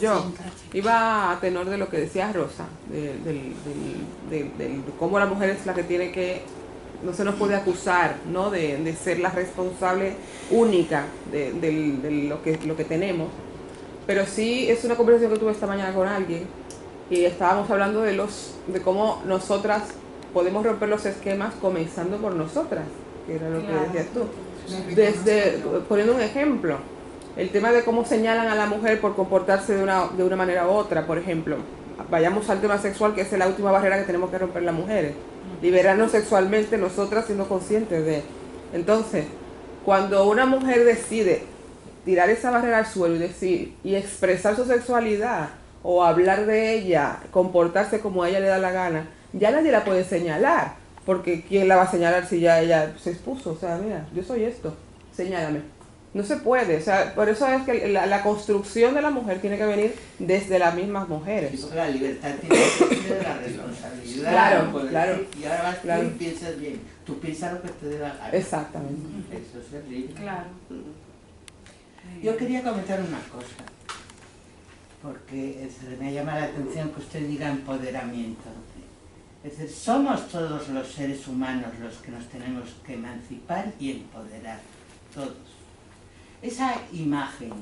Yo iba a tenor de lo que decía Rosa, de cómo la mujer es la que tiene que, no se nos puede acusar, ¿no?, de ser la responsable única de lo que tenemos. Pero sí es una conversación que tuve esta mañana con alguien y estábamos hablando de cómo nosotras podemos romper los esquemas comenzando por nosotras, que era lo que decías tú. Desde, poniendo un ejemplo, el tema de cómo señalan a la mujer por comportarse de una manera u otra. Por ejemplo, vayamos al tema sexual, que es la última barrera que tenemos que romper las mujeres. Liberarnos sexualmente nosotras siendo conscientes de. Entonces, cuando una mujer decide tirar esa barrera al suelo y decir y expresar su sexualidad o hablar de ella, comportarse como a ella le da la gana, ya nadie la puede señalar, porque ¿quién la va a señalar si ya ella se expuso? O sea, mira, yo soy esto, señálame. No se puede, o sea, por eso es que la construcción de la mujer tiene que venir desde las mismas mujeres. Sí, la libertad tiene que ser la responsabilidad. Claro, claro. Decir, y ahora vas claro. tú y piensas bien, tú piensas lo que te dé la gana. Exactamente. Eso es ser libre. Claro. Yo quería comentar una cosa, porque me llama la atención que usted diga empoderamiento. Es decir, somos todos los seres humanos los que nos tenemos que emancipar y empoderar, todos. Esa imagen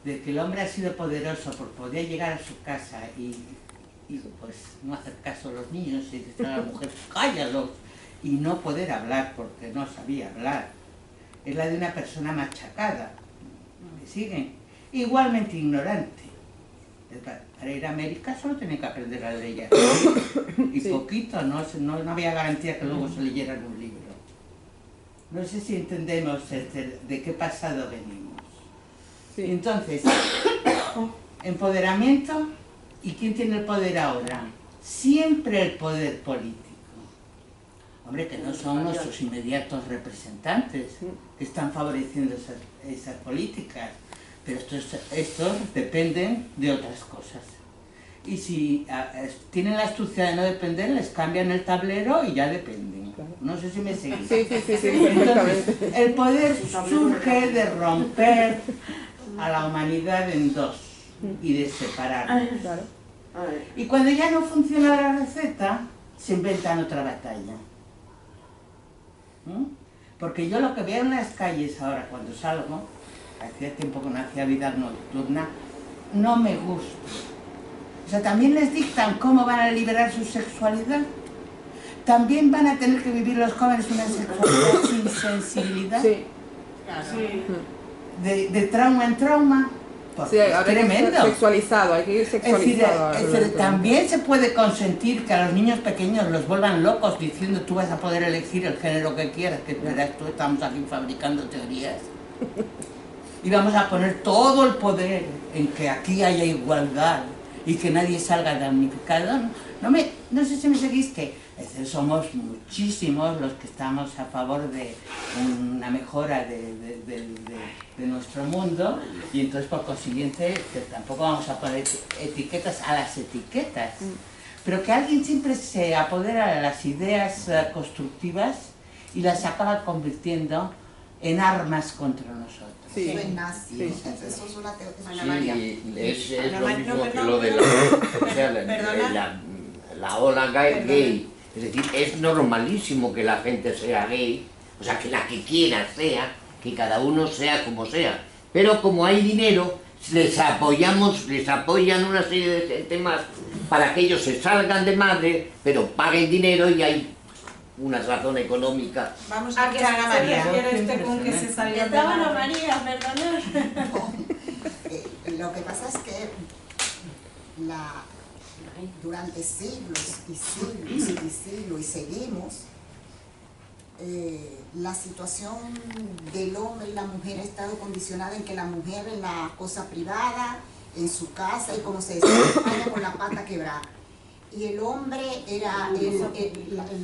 de que el hombre ha sido poderoso por poder llegar a su casa y pues no hacer caso a los niños y decir a la mujer, cállalos, y no poder hablar porque no sabía hablar, es la de una persona machacada. ¿Me siguen? Igualmente ignorante. Para ir a América solo tenía que aprender a leer. Y sí. Poquito, no había garantía que luego se leyeran un libro. No sé si entendemos de qué pasado venimos. Sí. Entonces, empoderamiento, ¿y quién tiene el poder ahora? Siempre el poder político. Hombre, que no son nuestros inmediatos representantes que están favoreciendo esas políticas, pero estos dependen de otras cosas. Y si tienen la astucia de no depender, les cambian el tablero y ya dependen. No sé si me seguís. Sí, entonces, el poder surge de romper a la humanidad en dos y de separarnos. Y cuando ya no funciona la receta, se inventan otra batalla. Porque yo lo que veo en las calles ahora cuando salgo, hacía tiempo que no hacía vida nocturna, no me gusta. O sea, también les dictan cómo van a liberar su sexualidad. También van a tener que vivir los jóvenes una sexualidad sin sensibilidad. Sí. De trauma en trauma. Pues sí, es tremendo. Sexualizado, hay que ir sexualizado. Es decir, también se puede consentir que a los niños pequeños los vuelvan locos diciendo tú vas a poder elegir el género que quieras, que verás tú, estamos aquí fabricando teorías. Y vamos a poner todo el poder en que aquí haya igualdad y que nadie salga damnificado. No sé si me seguiste. Es decir, somos muchísimos los que estamos a favor de una mejora de nuestro mundo, y entonces por consiguiente que tampoco vamos a poner etiquetas a las etiquetas, pero que alguien siempre se apodera de las ideas constructivas y las acaba convirtiendo en armas contra nosotros. Sí. Eso es nazi. Sí. Eso es una teoría. Sí, es lo mismo que lo de la ola gay. Es decir, es normalísimo que la gente sea gay, o sea, que la que quiera sea, que cada uno sea como sea. Pero como hay dinero, les apoyan una serie de gente más para que ellos se salgan de madre, pero paguen dinero, y hay una razón económica. Vamos a escuchar a Ana María. Con que se salga de Ana María, perdonad. Lo que pasa es que durante siglos y siglos y siglos, y seguimos, la situación del hombre y la mujer ha estado condicionada en que la mujer en la cosa privada, en su casa, y como se decía, con la pata quebrada. Y el hombre era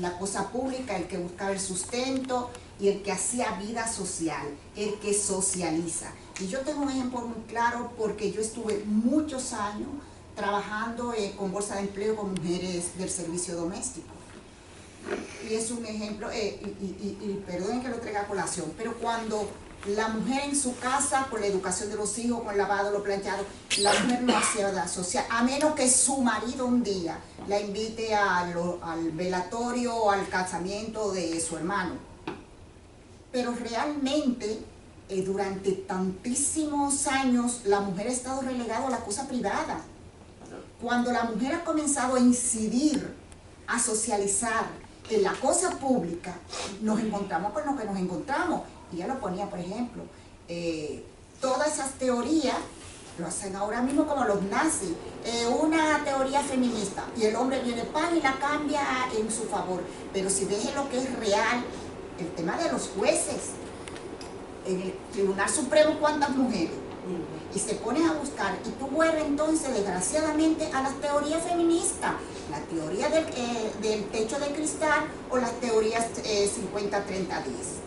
la cosa pública, el que buscaba el sustento y el que hacía vida social, el que socializa. Y yo tengo un ejemplo muy claro porque yo estuve muchos años trabajando con bolsa de empleo con mujeres del servicio doméstico. Y es un ejemplo, y perdonen que lo traiga a colación, pero cuando la mujer en su casa, con la educación de los hijos, con el lavado, lo planchado, la mujer no hacía vida social, a menos que su marido un día la invite al velatorio o al casamiento de su hermano. Pero realmente, durante tantísimos años, la mujer ha estado relegada a la cosa privada. Cuando la mujer ha comenzado a incidir, a socializar en la cosa pública, nos encontramos con lo que nos encontramos. Y ya lo ponía, por ejemplo, todas esas teorías lo hacen ahora mismo como los nazis, una teoría feminista, y el hombre viene pan y la cambia en su favor. Pero si deje lo que es real, el tema de los jueces, en el Tribunal Supremo, ¿cuántas mujeres? Y se ponen a buscar, y tú vuelves entonces desgraciadamente a las teorías feministas, la teoría del techo de cristal o las teorías 50-30-10,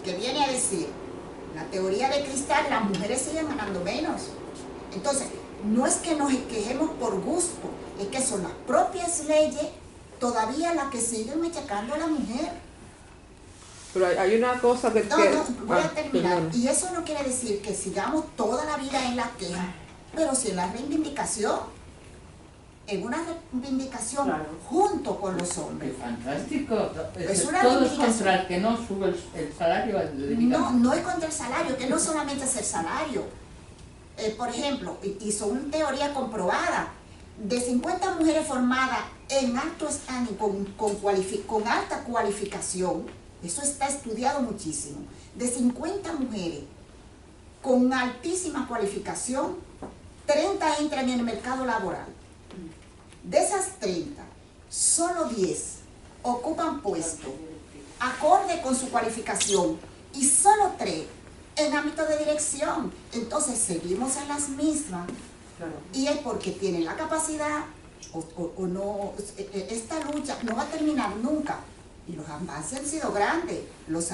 que viene a decir, la teoría de cristal, las mujeres siguen ganando menos. Entonces, no es que nos quejemos por gusto, es que son las propias leyes todavía las que siguen machacando a la mujer. Pero hay una cosa que... Voy a terminar. Y eso no quiere decir que sigamos toda la vida en la queja, pero sí en la reivindicación. En una reivindicación, claro, junto con los hombres. Fantástico. Es una todo es contra el que no sube el salario. No es contra el salario, que no solamente es el salario. Por ejemplo, y son teoría comprobada, de 50 mujeres formadas en alto standing, con alta cualificación, eso está estudiado muchísimo, de 50 mujeres con altísima cualificación, 30 entran en el mercado laboral. De esas 30, solo 10 ocupan puestos acorde con su cualificación y solo 3 en ámbito de dirección. Entonces seguimos en las mismas, y es porque tienen la capacidad o no. Esta lucha no va a terminar nunca, y los avances han sido grandes, los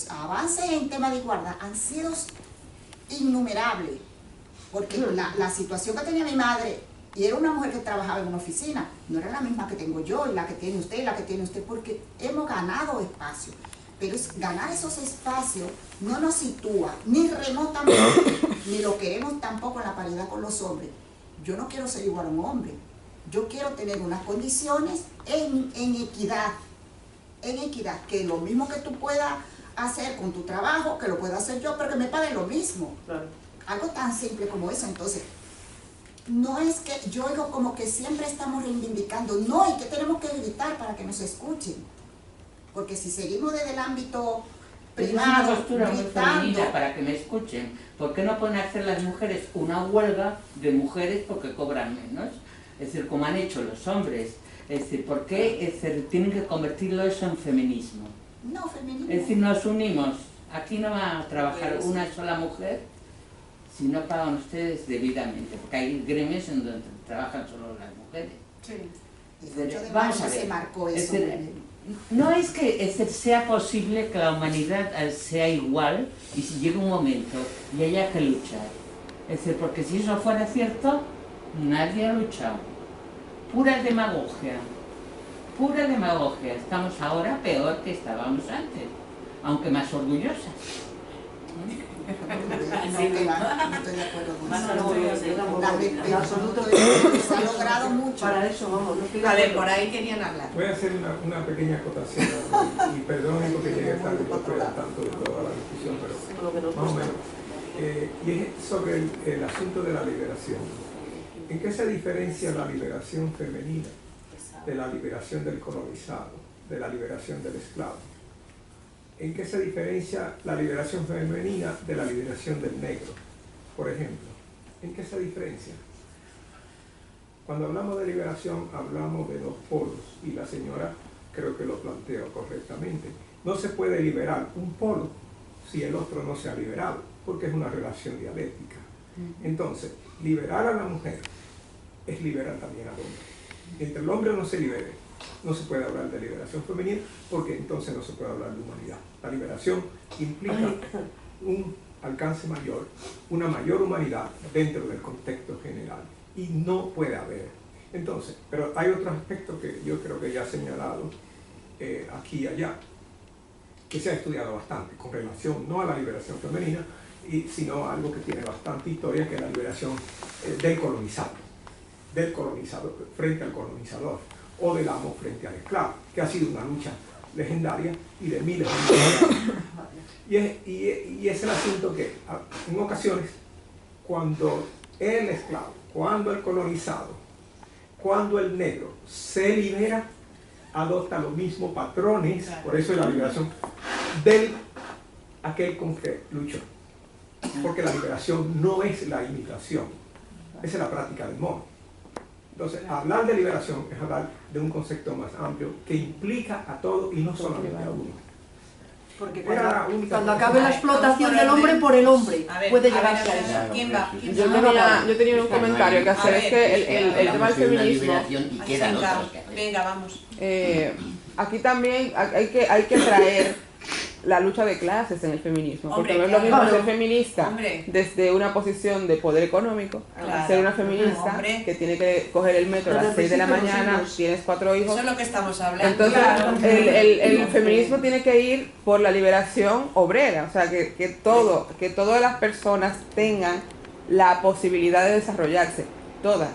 avances en tema de igualdad han sido innumerables, porque la situación que tenía mi madre, y era una mujer que trabajaba en una oficina, no era la misma que tengo yo, y la que tiene usted, y la que tiene usted, porque hemos ganado espacio. Pero ganar esos espacios no nos sitúa, ni remotamente, ni lo queremos tampoco en la paridad con los hombres. Yo no quiero ser igual a un hombre, yo quiero tener unas condiciones en equidad, que lo mismo que tú puedas hacer con tu trabajo, que lo pueda hacer yo, pero que me paguen lo mismo. Claro. Algo tan simple como eso. Entonces, no es que yo oigo como que siempre estamos reivindicando, no, y que tenemos que gritar para que nos escuchen, porque si seguimos desde el ámbito privado, es una postura muy femenina para que me escuchen. ¿Por qué no pueden hacer las mujeres una huelga de mujeres porque cobran menos? Es decir, como han hecho los hombres. Es decir, ¿por qué tienen que convertirlo eso en feminismo? No, feminismo. Es decir, nos unimos. Aquí no va a trabajar una sola mujer si no pagan ustedes debidamente, porque hay gremios en donde trabajan solo las mujeres. Sí. El 8 de Vamos a marzo ver. se marcó Es eso. decir, no es que sea posible que la humanidad sea igual y si llega un momento y haya que luchar. Es decir, porque si eso fuera cierto, nadie ha luchado. Pura demagogia. Pura demagogia. Estamos ahora peor que estábamos antes, aunque más orgullosas. No, que va, no estoy de acuerdo con Más eso. orgullosa. En absoluto. Se ha logrado mucho. Para eso, vamos, no estoy de A ver, acuerdo. por ahí querían hablar. Voy a hacer una pequeña acotación y perdonen porque llegué tarde y no estoy al tanto de toda la discusión, pero más o menos. Y es sobre el asunto de la liberación. ¿En qué se diferencia la liberación femenina de la liberación del colonizado, de la liberación del esclavo? ¿En qué se diferencia la liberación femenina de la liberación del negro, por ejemplo? ¿En qué se diferencia? Cuando hablamos de liberación, hablamos de dos polos, y la señora creo que lo planteó correctamente. No se puede liberar un polo si el otro no se ha liberado, porque es una relación dialéctica. Entonces, liberar a la mujer es liberar también al hombre. Mientras el hombre no se libere, no se puede hablar de liberación femenina, porque entonces no se puede hablar de humanidad. La liberación implica un alcance mayor, una mayor humanidad dentro del contexto general, y no puede haber. Entonces, pero hay otros aspectos que yo creo que ya he señalado aquí y allá, que se ha estudiado bastante con relación no a la liberación femenina, sino a algo que tiene bastante historia, que es la liberación del colonizado frente al colonizador, o del amo frente al esclavo, que ha sido una lucha legendaria y de miles de años. Y es el asunto que en ocasiones, cuando el esclavo, cuando el colonizado, cuando el negro se libera, adopta los mismos patrones, por eso es la liberación de aquel con que luchó. Porque la liberación no es la imitación, esa es la práctica del mono. Entonces, hablar de liberación es hablar de un concepto más amplio que implica a todo y no solamente a uno. Porque cuando acabe la explotación del hombre por el hombre, puede llegarse a eso. ¿Quién va? Yo tenía un comentario que hacer, es que el tema del feminismo, Venga, vamos. aquí también hay que traer la lucha de clases en el feminismo, porque Hombre, no es lo mismo claro. ser feminista Hombre. desde una posición de poder económico, Claro. ser una feminista Hombre. que tiene que coger el metro a las 6 de la mañana, tienes 4 hijos. Eso es lo que estamos hablando. Entonces, Claro. el feminismo tiene que ir por la liberación obrera, o sea, que todas las personas tengan la posibilidad de desarrollarse, todas,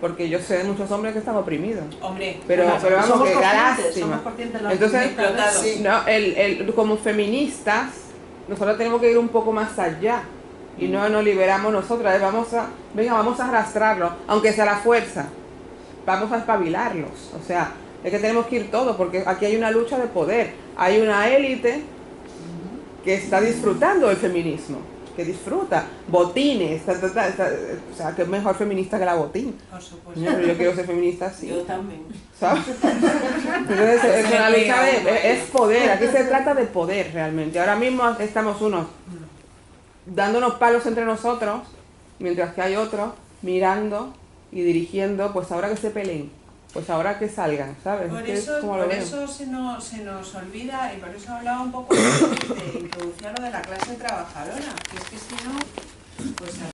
porque yo sé de muchos hombres que están oprimidos. Hombre, Pero vamos, somos que conscientes, somos lástima. conscientes de la Entonces, explotados. Sí. no, como feministas, nosotros tenemos que ir un poco más allá y no nos liberamos nosotras, vamos a arrastrarlo, aunque sea la fuerza, vamos a espabilarlos, o sea, es que tenemos que ir todos, porque aquí hay una lucha de poder, hay una élite que está disfrutando del feminismo, que disfruta, botines, o sea, que es mejor feminista que la botín. por supuesto. Yo quiero ser feminista así. Yo también. ¿Sabes? Entonces es una lucha es poder, aquí se trata de poder realmente. Ahora mismo estamos unos dándonos palos entre nosotros, mientras que hay otros mirando y dirigiendo, pues ahora que se peleen, pues ahora que salgan, ¿sabes? Por Es eso, como lo veo. se nos olvida, y por eso hablaba un poco de introducir lo de la clase trabajadora, que es que si no, pues